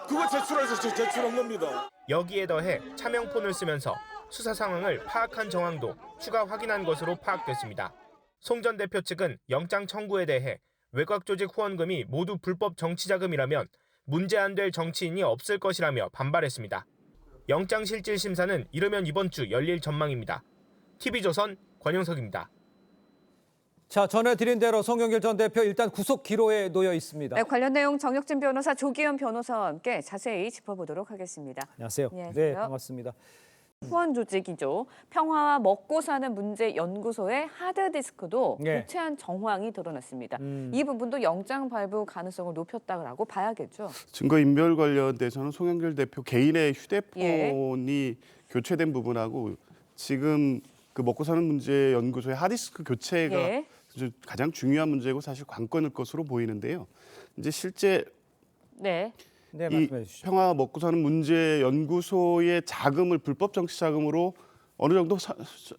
그거 제출해서 제출한 겁니다. 여기에 더해 차명폰을 쓰면서 수사 상황을 파악한 정황도 추가 확인한 것으로 파악됐습니다. 송 전 대표 측은 영장 청구에 대해 외곽 조직 후원금이 모두 불법 정치자금이라면 문제 안 될 정치인이 없을 것이라며 반발했습니다. 영장실질심사는 이르면 이번 주 열릴 전망입니다. TV조선 권영석입니다. 자, 전해드린 대로 송영길 전 대표 일단 구속 기로에 놓여 있습니다. 네, 관련 내용 정혁진 변호사, 조기현 변호사와 함께 자세히 짚어보도록 하겠습니다. 안녕하세요. 네, 반갑습니다. 후원 조직이죠. 평화와 먹고 사는 문제 연구소의 하드디스크도 교체한 정황이 드러났습니다. 이 부분도 영장 발부 가능성을 높였다고 봐야겠죠. 증거인멸 관련돼서는 송영길 대표 개인의 휴대폰이 교체된 부분하고 지금 그 먹고 사는 문제 연구소의 하드디스크 교체가 가장 중요한 문제고 사실 관건일 것으로 보이는데요. 이제 실제 네, 이 말씀해 주시죠. 평화 먹고 사는 문제 연구소의 자금을 불법 정치 자금으로 어느 정도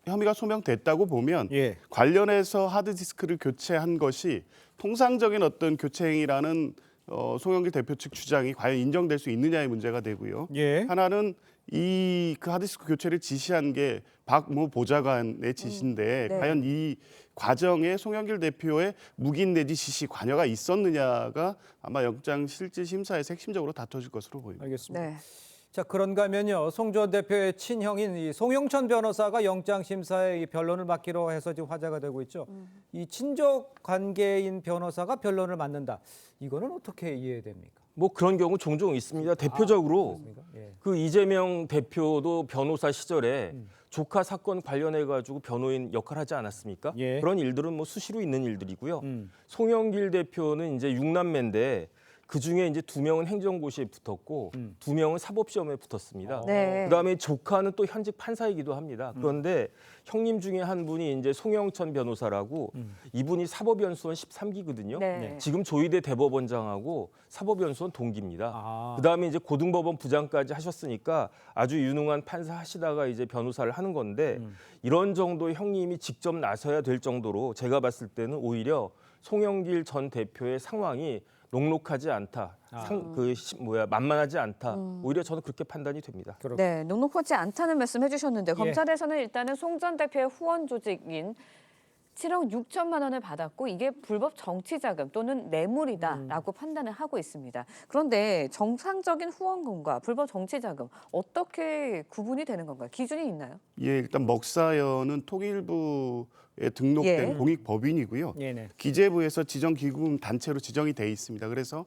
혐의가 소명됐다고 보면 관련해서 하드디스크를 교체한 것이 통상적인 어떤 교체 행위라는 송영길 대표 측 주장이 과연 인정될 수 있느냐의 문제가 되고요. 하나는 이 그 하드디스크 교체를 지시한 게 박모 보좌관의 지시인데 네. 과연 이 과정에 송영길 대표의 묵인 내지 지시 관여가 있었느냐가 아마 영장 실질 심사에서 핵심적으로 다퉈질 것으로 보입니다. 알겠습니다. 자, 그런가 하면요. 송 전 대표의 친형인 이 송영천 변호사가 영장 심사에 이 변론을 맡기로 해서 지금 화제가 되고 있죠. 이 친족 관계인 변호사가 변론을 맡는다. 이거는 어떻게 이해됩니까? 뭐 그런 경우 종종 있습니다. 대표적으로 그 이재명 대표도 변호사 시절에 조카 사건 관련해 가지고 변호인 역할을 하지 않았습니까? 그런 일들은 뭐 수시로 있는 일들이고요. 송영길 대표는 이제 6남매인데 그 중에 이제 2명은 행정고시에 붙었고 2명은 사법시험에 붙었습니다. 네. 그다음에 조카는 또 현직 판사이기도 합니다. 그런데 형님 중에 한 분이 이제 송영천 변호사라고 이분이 사법연수원 13기거든요. 네. 지금 조희대 대법원장하고 사법연수원 동기입니다. 그다음에 이제 고등법원 부장까지 하셨으니까 아주 유능한 판사 하시다가 이제 변호사를 하는 건데 이런 정도의 형님이 직접 나서야 될 정도로 제가 봤을 때는 오히려 송영길 전 대표의 상황이 녹록하지 않다. 만만하지 않다. 오히려 저는 그렇게 판단이 됩니다. 네, 녹록하지 않다는 말씀 해주셨는데 검찰에서는 일단은 송 전 대표의 후원 조직인 7억 6천만 원을 받았고 이게 불법 정치자금 또는 뇌물이다라고 판단을 하고 있습니다. 그런데 정상적인 후원금과 불법 정치자금 어떻게 구분이 되는 건가요? 기준이 있나요? 일단 먹사연은 통일부에 등록된 공익법인이고요. 기재부에서 지정기금 단체로 지정이 돼 있습니다. 그래서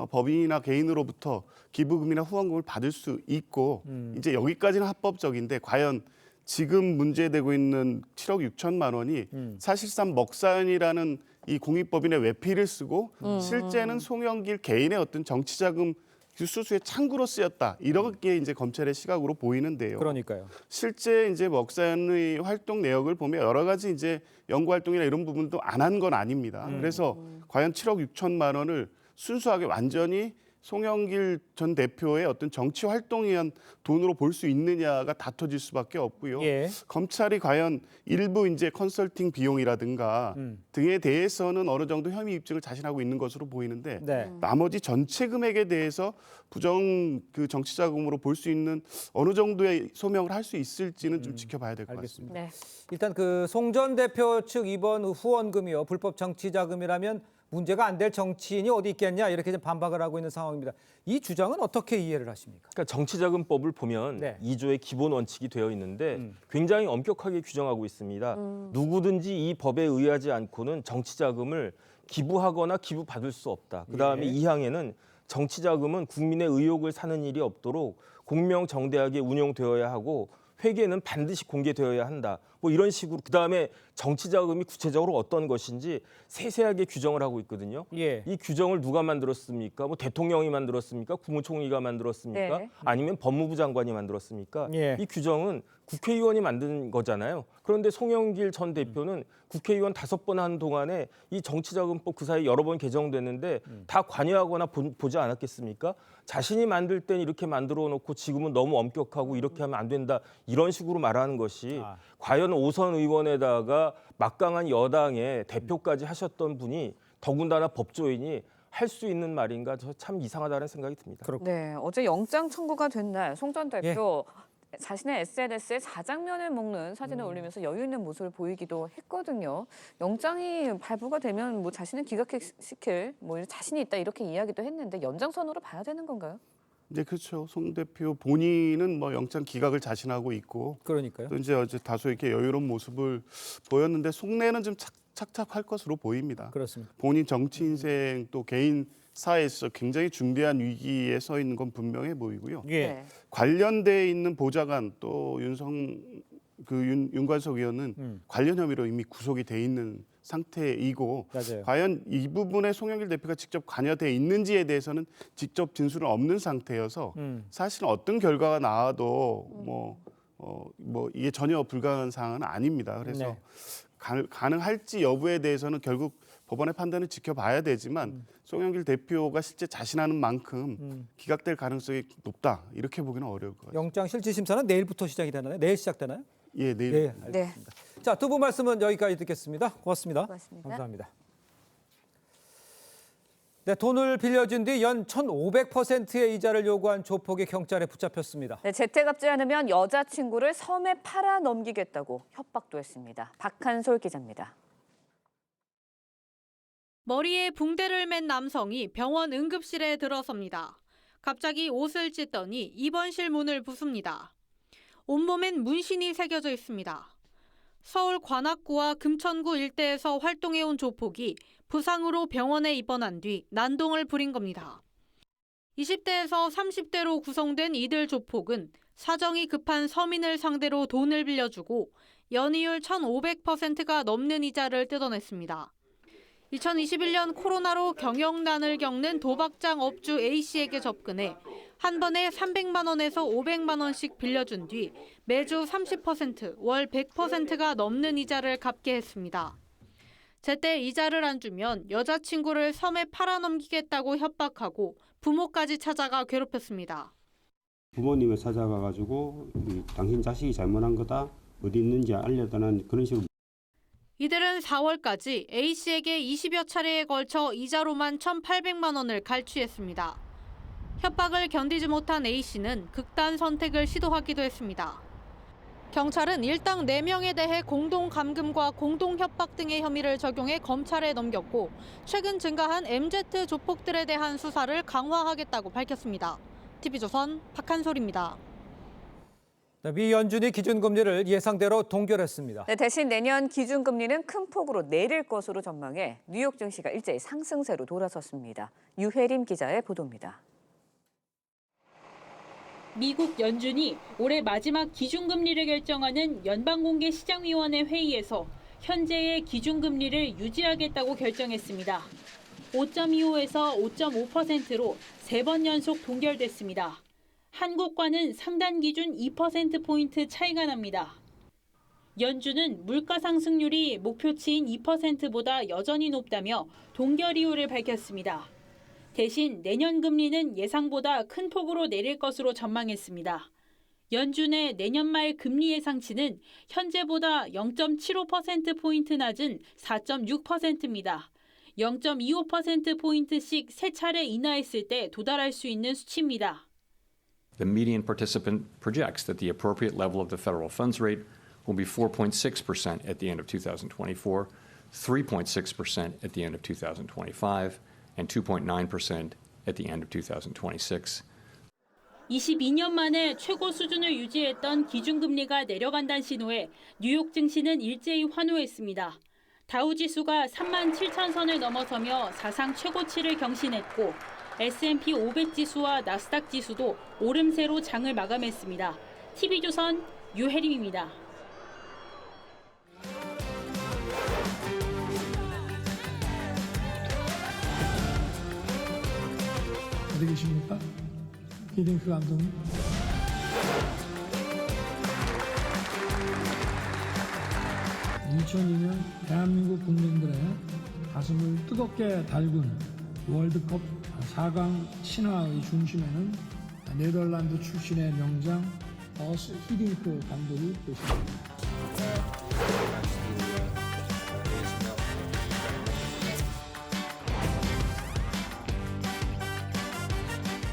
법인이나 개인으로부터 기부금이나 후원금을 받을 수 있고 이제 여기까지는 합법적인데 과연 지금 문제되고 있는 7억 6천만 원이 사실상 먹사연이라는 이 공익법인의 외피를 쓰고 실제는 송영길 개인의 어떤 정치자금 수수의 창구로 쓰였다. 이렇게 이제 검찰의 시각으로 보이는데요. 그러니까요. 실제 이제 먹사연의 활동 내역을 보면 여러 가지 이제 연구 활동이나 이런 부분도 안 한 건 아닙니다. 그래서 과연 7억 6천만 원을 순수하게 완전히 송영길 전 대표의 어떤 정치 활동에 의한 돈으로 볼 수 있느냐가 다퉈질 수밖에 없고요. 검찰이 과연 일부 이제 컨설팅 비용이라든가 등에 대해서는 어느 정도 혐의 입증을 자신하고 있는 것으로 보이는데 나머지 전체 금액에 대해서 부정 그 정치자금으로 볼 수 있는 어느 정도의 소명을 할 수 있을지는 좀 지켜봐야 될 것 같습니다. 일단 그 송 전 대표 측 이번 후원금이요. 불법 정치자금이라면 문제가 안 될 정치인이 어디 있겠냐 이렇게 좀 반박을 하고 있는 상황입니다. 이 주장은 어떻게 이해를 하십니까? 그러니까 정치자금법을 보면 2조의 기본 원칙이 되어 있는데 굉장히 엄격하게 규정하고 있습니다. 누구든지 이 법에 의하지 않고는 정치자금을 기부하거나 기부받을 수 없다. 그다음에 2항에는 정치자금은 국민의 의혹을 사는 일이 없도록 공명정대하게 운용되어야 하고 회계는 반드시 공개되어야 한다. 뭐 이런 식으로 그다음에 정치자금이 구체적으로 어떤 것인지 세세하게 규정을 하고 있거든요. 이 규정을 누가 만들었습니까? 뭐 대통령이 만들었습니까? 국무총리가 만들었습니까? 아니면 법무부 장관이 만들었습니까? 이 규정은 국회의원이 만든 거잖아요. 그런데 송영길 전 대표는 국회의원 5번 하는 동안에 이 정치자금법 그 사이 여러 번 개정됐는데 다 관여하거나 보지 않았겠습니까? 자신이 만들 땐 이렇게 만들어 놓고 지금은 너무 엄격하고 이렇게 하면 안 된다. 이런 식으로 말하는 것이 과연 5선 의원에다가 막강한 여당의 대표까지 하셨던 분이 더군다나 법조인이 할 수 있는 말인가 저 참 이상하다는 생각이 듭니다. 네, 어제 영장 청구가 된 날 송 전 대표 자신의 SNS에 자장면을 먹는 사진을 올리면서 여유 있는 모습을 보이기도 했거든요. 영장이 발부가 되면 뭐 자신을 기각시킬 뭐 자신이 있다 이렇게 이야기도 했는데 연장선으로 봐야 되는 건가요? 네, 그렇죠. 송 대표 본인은 뭐 영장 기각을 자신하고 있고, 그러니까요. 또 이제 어제 다소 이렇게 여유로운 모습을 보였는데 속내는 좀 착착할 것으로 보입니다. 그렇습니다. 본인 정치 인생 또 개인 사에서 굉장히 중대한 위기에 서 있는 건 분명해 보이고요. 관련돼 있는 보좌관 또 윤관석 의원은 관련 혐의로 이미 구속이 돼 있는 상태이고 과연 이 부분에 송영길 대표가 직접 관여돼 있는지에 대해서는 직접 진술은 없는 상태여서 사실 어떤 결과가 나와도 뭐 이게 전혀 불가능한 사항은 아닙니다. 그래서 가능할지 여부에 대해서는 결국 법원의 판단을 지켜봐야 되지만 송영길 대표가 실제 자신하는 만큼 기각될 가능성이 높다 이렇게 보기는 어려울 것 같습니다. 영장 실질 심사는 내일부터 시작이 되나요? 내일 시작되나요? 예, 내일. 네, 알겠습니다. 자, 두 분 말씀은 여기까지 듣겠습니다. 고맙습니다. 고맙습니다. 감사합니다. 네, 돈을 빌려준 뒤 연 1,500%의 이자를 요구한 조폭이 경찰에 붙잡혔습니다. 네, 제때 갚지 않으면 여자친구를 섬에 팔아 넘기겠다고 협박도 했습니다. 박한솔 기자입니다. 머리에 붕대를 맨 남성이 병원 응급실에 들어섭니다. 갑자기 옷을 찢더니 입원실 문을 부숩니다. 온몸엔 문신이 새겨져 있습니다. 서울 관악구와 금천구 일대에서 활동해온 조폭이 부상으로 병원에 입원한 뒤 난동을 부린 겁니다. 20대에서 30대로 구성된 이들 조폭은 사정이 급한 서민을 상대로 돈을 빌려주고 연이율 1,500%가 넘는 이자를 뜯어냈습니다. 2021년 코로나로 경영난을 겪는 도박장 업주 A씨에게 접근해 한 번에 300만 원에서 500만 원씩 빌려준 뒤 매주 30%, 월 100%가 넘는 이자를 갚게 했습니다. 제때 이자를 안 주면 여자친구를 섬에 팔아넘기겠다고 협박하고 부모까지 찾아가 괴롭혔습니다. 부모님을 찾아가가지고 당신 자식이 잘못한 거다, 어디 있는지 알려달라는 그런 식으로. 이들은 4월까지 A씨에게 20여 차례에 걸쳐 이자로만 1,800만 원을 갈취했습니다. 협박을 견디지 못한 A씨는 극단 선택을 시도하기도 했습니다. 경찰은 일당 4명에 대해 공동감금과 공동협박 등의 혐의를 적용해 검찰에 넘겼고 최근 증가한 MZ 조폭들에 대한 수사를 강화하겠다고 밝혔습니다. TV조선 박한솔입니다. 네, 미 연준이 기준금리를 예상대로 동결했습니다. 네, 대신 내년 기준금리는 큰 폭으로 내릴 것으로 전망해 뉴욕 증시가 일제히 상승세로 돌아섰습니다. 유혜림 기자의 보도입니다. 미국 연준이 올해 마지막 기준금리를 결정하는 연방공개시장위원회 회의에서 현재의 기준금리를 유지하겠다고 결정했습니다. 5.25에서 5.5%로 3번 연속 동결됐습니다. 한국과는 상단 기준 2%포인트 차이가 납니다. 연준은 물가 상승률이 목표치인 2%보다 여전히 높다며 동결 이유를 밝혔습니다. 대신 내년 금리는 예상보다 큰 폭으로 내릴 것으로 전망했습니다. 연준의 내년 말 금리 예상치는 현재보다 0.75%포인트 낮은 4.6%입니다. 0.25%포인트씩 3차례 인하했을 때 도달할 수 있는 수치입니다. The median participant projects that the appropriate level of the federal funds rate will be 4.6% at the end of 2024, 3.6% at the end of 2025, and 2.9% at the end of 2026. 22년 만에 최고 수준을 유지했던 기준금리가 내려간다는 신호에 뉴욕 증시는 일제히 환호했습니다. 다우지수가 37,000선을 넘어서며 사상 최고치를 경신했고 S&P 500 지수와 나스닥 지수도 오름세로 장을 마감했습니다. TV조선 유혜림입니다. 어디 계십니까? 히딩크 감독님. (2002년) 대한민국 국민들의 가슴을 뜨겁게 달군 월드컵 4강 신화의 중심에는 네덜란드 출신의 명장 버스 히딩크 감독이 계십니다.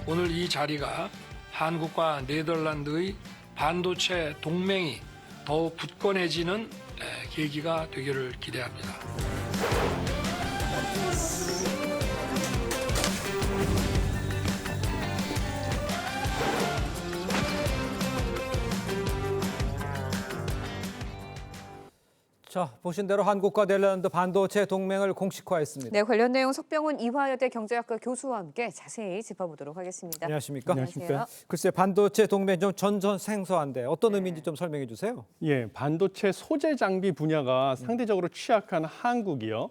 오늘 이 자리가 한국과 네덜란드의 반도체 동맹이 더욱 굳건해지는 계기가 되기를 기대합니다. 자, 보신 대로 한국과 네덜란드 반도체 동맹을 공식화했습니다. 네, 관련 내용 석병훈 이화여대 경제학과 교수와 함께 자세히 짚어보도록 하겠습니다. 안녕하십니까? 안녕하세요. 글쎄 반도체 동맹 좀 전전생소한데 어떤 의미인지 좀 설명해 주세요. 예, 반도체 소재 장비 분야가 상대적으로 취약한 한국이요.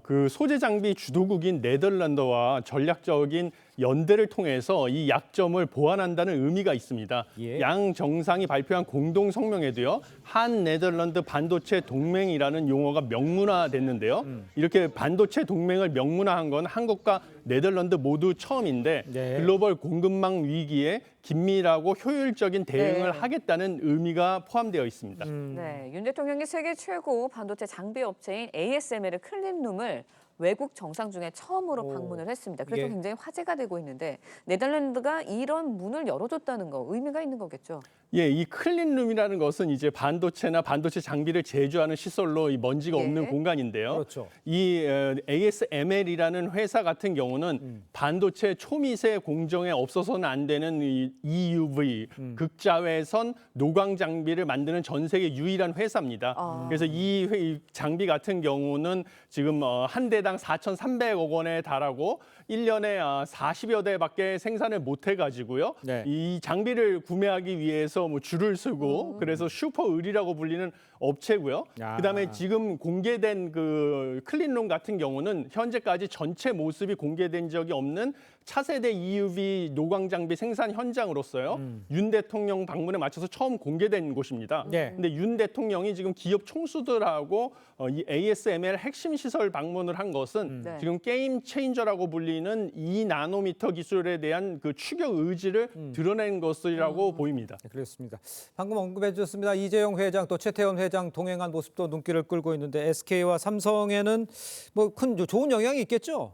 그 소재 장비 주도국인 네덜란드와 전략적인 연대를 통해서 이 약점을 보완한다는 의미가 있습니다. 양 정상이 발표한 공동 성명에도요. 한 네덜란드 반도체 동맹이라는 용어가 명문화됐는데요. 이렇게 반도체 동맹을 명문화한 건 한국과 네덜란드 모두 처음인데 글로벌 공급망 위기에 긴밀하고 효율적인 대응을 하겠다는 의미가 포함되어 있습니다. 네, 윤 대통령이 세계 최고 반도체 장비 업체인 ASML 클린룸을 외국 정상 중에 처음으로 방문을 했습니다. 그래서 굉장히 화제가 되고 있는데 네덜란드가 이런 문을 열어줬다는 거 의미가 있는 거겠죠? 예, 이 클린룸이라는 것은 이제 반도체나 반도체 장비를 제조하는 시설로 이 먼지가 없는 공간인데요. 그렇죠. 이 ASML이라는 회사 같은 경우는 반도체 초미세 공정에 없어서는 안 되는 이 EUV 극자외선 노광 장비를 만드는 전 세계 유일한 회사입니다. 그래서 이 장비 같은 경우는 지금 한 대당 4,300억 원에 달하고 1년에 40여 대밖에 생산을 못 해가지고요. 이 장비를 구매하기 위해서 뭐 줄을 서고 그래서 슈퍼 을이라고 불리는 업체고요. 그다음에 지금 공개된 그 클린룸 같은 경우는 현재까지 전체 모습이 공개된 적이 없는 차세대 EUV 노광 장비 생산 현장으로서요. 윤 대통령 방문에 맞춰서 처음 공개된 곳입니다. 근데 윤 대통령이 지금 기업 총수들하고 이 ASML 핵심 시설 방문을 한 것은 지금 게임 체인저라고 불리는 2나노미터 기술에 대한 그 추격 의지를 드러낸 것이라고 보입니다. 그렇습니다. 방금 언급해 주셨습니다. 이재용 회장 또 최태원 회장 동행한 모습도 눈길을 끌고 있는데 SK와 삼성에는 뭐 큰 좋은 영향이 있겠죠?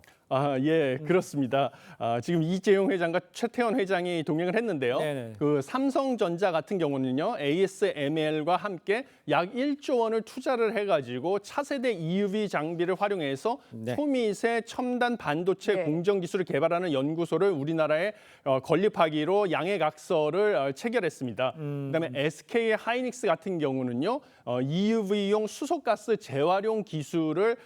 예, 그렇습니다. 지금 이재용 회장과 최태원 회장이 동행을 했는데요. 그 삼성전자 같은 경우는요, ASML과 함께 약 1조 원을 투자를 해가지고 차세대 EUV 장비를 활용해서 초미세 첨단 반도체 공정 기술을 개발하는 연구소를 우리나라에 건립하기로 양해각서를 체결했습니다. 그다음에 SK 하이닉스 같은 경우는요, EUV용 수소가스 재활용 기술을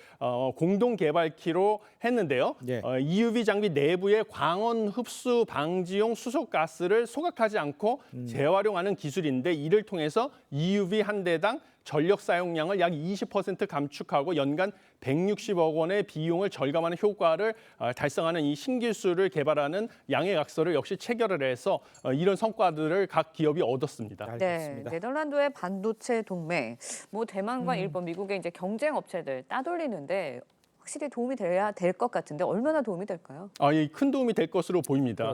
공동 개발키로 했는데요. EUV 장비 내부의 광원 흡수 방지용 수소가스를 소각하지 않고 재활용하는 기술인데 이를 통해서 EUV 한 대당 전력 사용량을 약 20% 감축하고 연간 160억 원의 비용을 절감하는 효과를 달성하는 이 신기술을 개발하는 양해각서를 역시 체결을 해서 이런 성과들을 각 기업이 얻었습니다. 네, 네덜란드의 반도체 동맹, 뭐 대만과 일본, 미국의 이제 경쟁 업체들 따돌리는데 확실히 도움이 돼야 될 것 같은데 얼마나 도움이 될까요? 예, 큰 도움이 될 것으로 보입니다.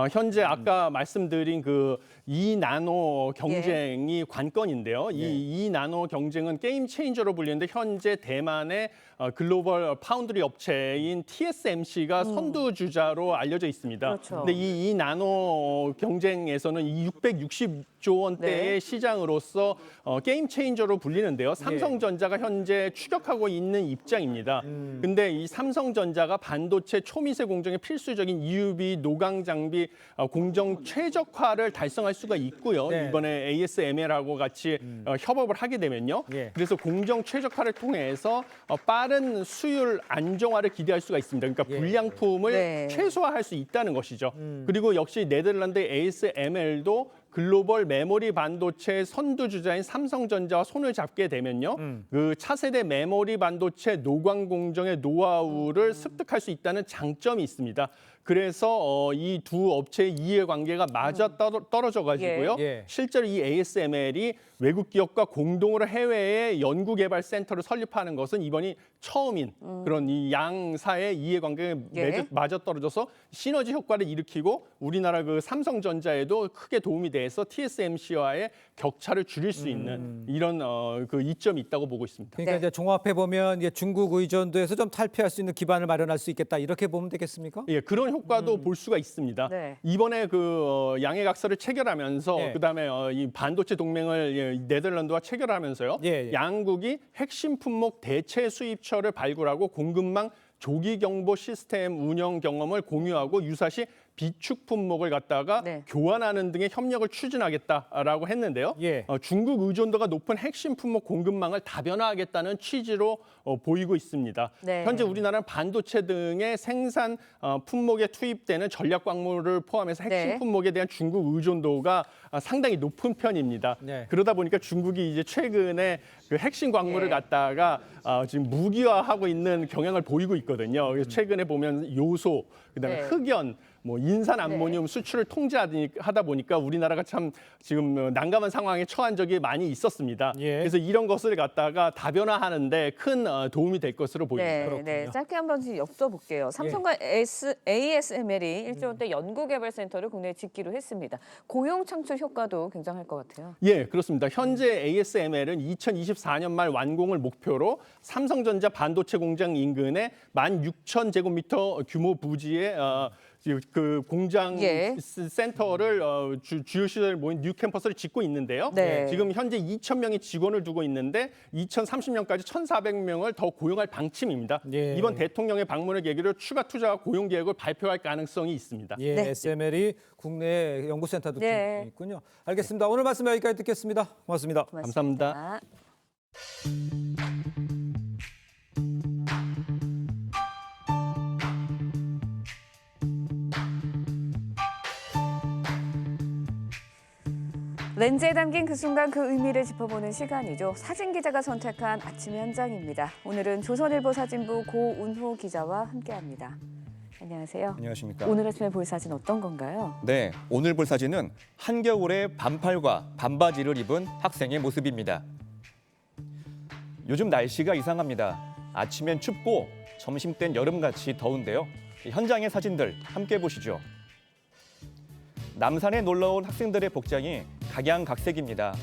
현재 아까 말씀드린 그 2나노 경쟁이 관건인데요. 이 2나노 경쟁은 게임 체인저로 불리는데 현재 대만의 글로벌 파운드리 업체인 TSMC가 선두주자로 알려져 있습니다. 근데 이 2나노 경쟁에서는 이 660조 원대의 시장으로서 게임 체인저로 불리는데요. 삼성전자가 현재 추격하고 있는 입장입니다. 근데 이 삼성전자가 반도체 초미세 공정의 필수적인 EUV 노광 장비 공정 최적화를 달성할 수가 있고요. 이번에 ASML하고 같이 협업을 하게 되면요. 그래서 공정 최적화를 통해서 빠른 수율 안정화를 기대할 수가 있습니다. 그러니까 불량품을 최소화할 수 있다는 것이죠. 그리고 역시 네덜란드 ASML도 글로벌 메모리 반도체 선두주자인 삼성전자와 손을 잡게 되면요. 그 차세대 메모리 반도체 노광 공정의 노하우를 습득할 수 있다는 장점이 있습니다. 그래서 이 두 업체의 이해관계가 맞아 떨어져 가지고요. 실제로 이 ASML이 외국 기업과 공동으로 해외에 연구개발센터를 설립하는 것은 이번이 처음인 그런 이 양사의 이해관계가 맞아 떨어져서 시너지 효과를 일으키고 우리나라 그 삼성전자에도 크게 도움이 돼서 TSMC와의 격차를 줄일 수 있는 이런 그 이점이 있다고 보고 있습니다. 그러니까 이제 종합해 보면 중국 의존도에서 좀 탈피할 수 있는 기반을 마련할 수 있겠다 이렇게 보면 되겠습니까? 예, 그런 효과도 볼 수가 있습니다. 이번에 그 양해각서를 체결하면서 그다음에 이 반도체 동맹을 네덜란드와 체결하면서요. 양국이 핵심 품목 대체 수입처를 발굴하고 공급망 조기 경보 시스템 운영 경험을 공유하고 유사시 비축 품목을 갖다가 교환하는 등의 협력을 추진하겠다라고 했는데요. 중국 의존도가 높은 핵심 품목 공급망을 다변화하겠다는 취지로 보이고 있습니다. 현재 우리나라는 반도체 등의 생산 품목에 투입되는 전략 광물을 포함해서 핵심 품목에 대한 중국 의존도가 상당히 높은 편입니다. 그러다 보니까 중국이 이제 최근에 그 핵심 광물을 갖다가 지금 무기화하고 있는 경향을 보이고 있거든요. 그래서 최근에 보면 요소, 그다음에 흑연, 뭐 인산 암모늄 수출을 통제하다 보니까 우리나라가 참 지금 난감한 상황에 처한 적이 많이 있었습니다. 그래서 이런 것을 갖다가 다변화하는데 큰 도움이 될 것으로 보입니다. 짧게 한번 여쭤볼게요. 삼성과 ASML이 1조 원대 연구개발센터를 국내에 짓기로 했습니다. 고용 창출 효과도 굉장할 것 같아요. 그렇습니다. 현재 ASML은 2024년 말 완공을 목표로 삼성전자 반도체 공장 인근에 16,000제곱미터 규모 부지에 그 공장 센터를 주요 시설 모인 뉴 캠퍼스를 짓고 있는데요. 지금 현재 2,000명의 직원을 두고 있는데 2030년까지 1,400명을 더 고용할 방침입니다. 이번 대통령의 방문을 계기로 추가 투자와 고용 계획을 발표할 가능성이 있습니다. SML이 국내 연구센터도 있군요. 알겠습니다. 오늘 말씀 여기까지 듣겠습니다. 고맙습니다. 감사합니다. 렌즈에 담긴 그 순간 그 의미를 짚어보는 시간이죠. 사진 기자가 선택한 아침 현장입니다. 오늘은 조선일보 사진부 고운호 기자와 함께합니다. 안녕하세요. 안녕하십니까. 오늘 아침에 볼 사진 어떤 건가요? 네, 오늘 볼 사진은 한겨울에 반팔과 반바지를 입은 학생의 모습입니다. 요즘 날씨가 이상합니다. 아침엔 춥고 점심땐 여름같이 더운데요. 현장의 사진들 함께 보시죠. 남산에 놀러온 학생들의 복장이 각양각색입니다.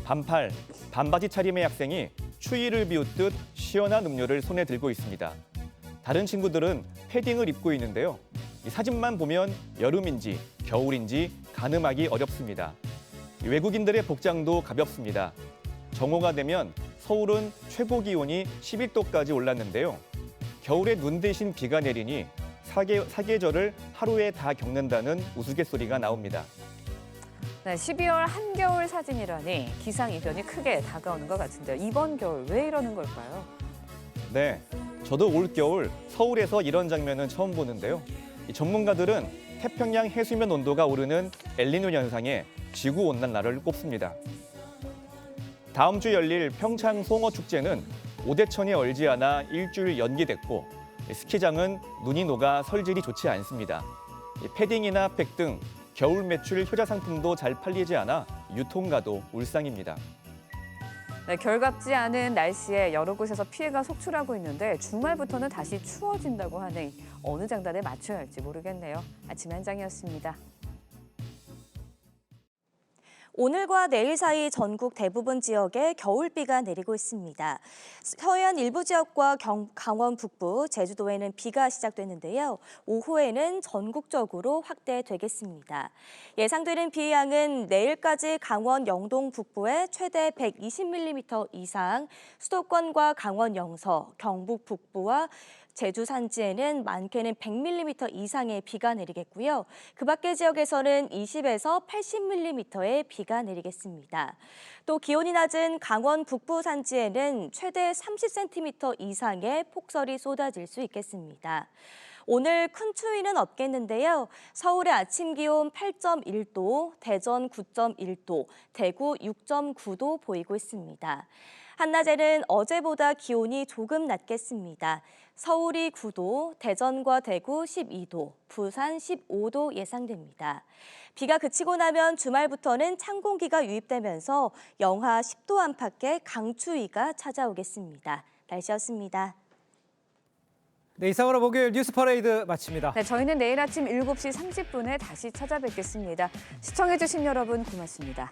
반팔, 반바지 차림의 학생이 추위를 비웃듯 시원한 음료를 손에 들고 있습니다. 다른 친구들은 패딩을 입고 있는데요. 이 사진만 보면 여름인지 겨울인지 가늠하기 어렵습니다. 외국인들의 복장도 가볍습니다. 정오가 되면 서울은 최고 기온이 11도까지 올랐는데요. 겨울에 눈 대신 비가 내리니 사계절을 하루에 다 겪는다는 우스갯소리가 나옵니다. 12월 한겨울 사진이라니 기상이변이 크게 다가오는 것 같은데요. 이번 겨울 왜 이러는 걸까요? 네, 저도 올겨울 서울에서 이런 장면은 처음 보는데요. 이 전문가들은 태평양 해수면 온도가 오르는 엘니뇨 현상에 지구온난화를 꼽습니다. 다음 주 열릴 평창 송어축제는 오대천이 얼지 않아 일주일 연기됐고 스키장은 눈이 녹아 설질이 좋지 않습니다. 패딩이나 백 등 겨울 매출 효자 상품도 잘 팔리지 않아 유통가도 울상입니다. 결갑지 않은 날씨에 여러 곳에서 피해가 속출하고 있는데 주말부터는 다시 추워진다고 하니 어느 장단에 맞춰야 할지 모르겠네요. 아침 현장이었습니다. 오늘과 내일 사이 전국 대부분 지역에 겨울비가 내리고 있습니다. 서해안 일부 지역과 강원 북부, 제주도에는 비가 시작됐는데요. 오후에는 전국적으로 확대되겠습니다. 예상되는 비의 양은 내일까지 강원 영동 북부에 최대 120mm 이상, 수도권과 강원 영서, 경북 북부와 제주 산지에는 많게는 100mm 이상의 비가 내리겠고요. 그 밖의 지역에서는 20에서 80mm의 비가 내리겠습니다. 또 기온이 낮은 강원 북부 산지에는 최대 30cm 이상의 폭설이 쏟아질 수 있겠습니다. 오늘 큰 추위는 없겠는데요. 서울의 아침 기온 8.1도, 대전 9.1도, 대구 6.9도 보이고 있습니다. 한낮에는 어제보다 기온이 조금 낮겠습니다. 서울이 9도, 대전과 대구 12도, 부산 15도 예상됩니다. 비가 그치고 나면 주말부터는 찬 공기가 유입되면서 영하 10도 안팎의 강추위가 찾아오겠습니다. 날씨였습니다. 네, 이상으로 목요일 뉴스 퍼레이드 마칩니다. 네, 저희는 내일 아침 7시 30분에 다시 찾아뵙겠습니다. 시청해주신 여러분 고맙습니다.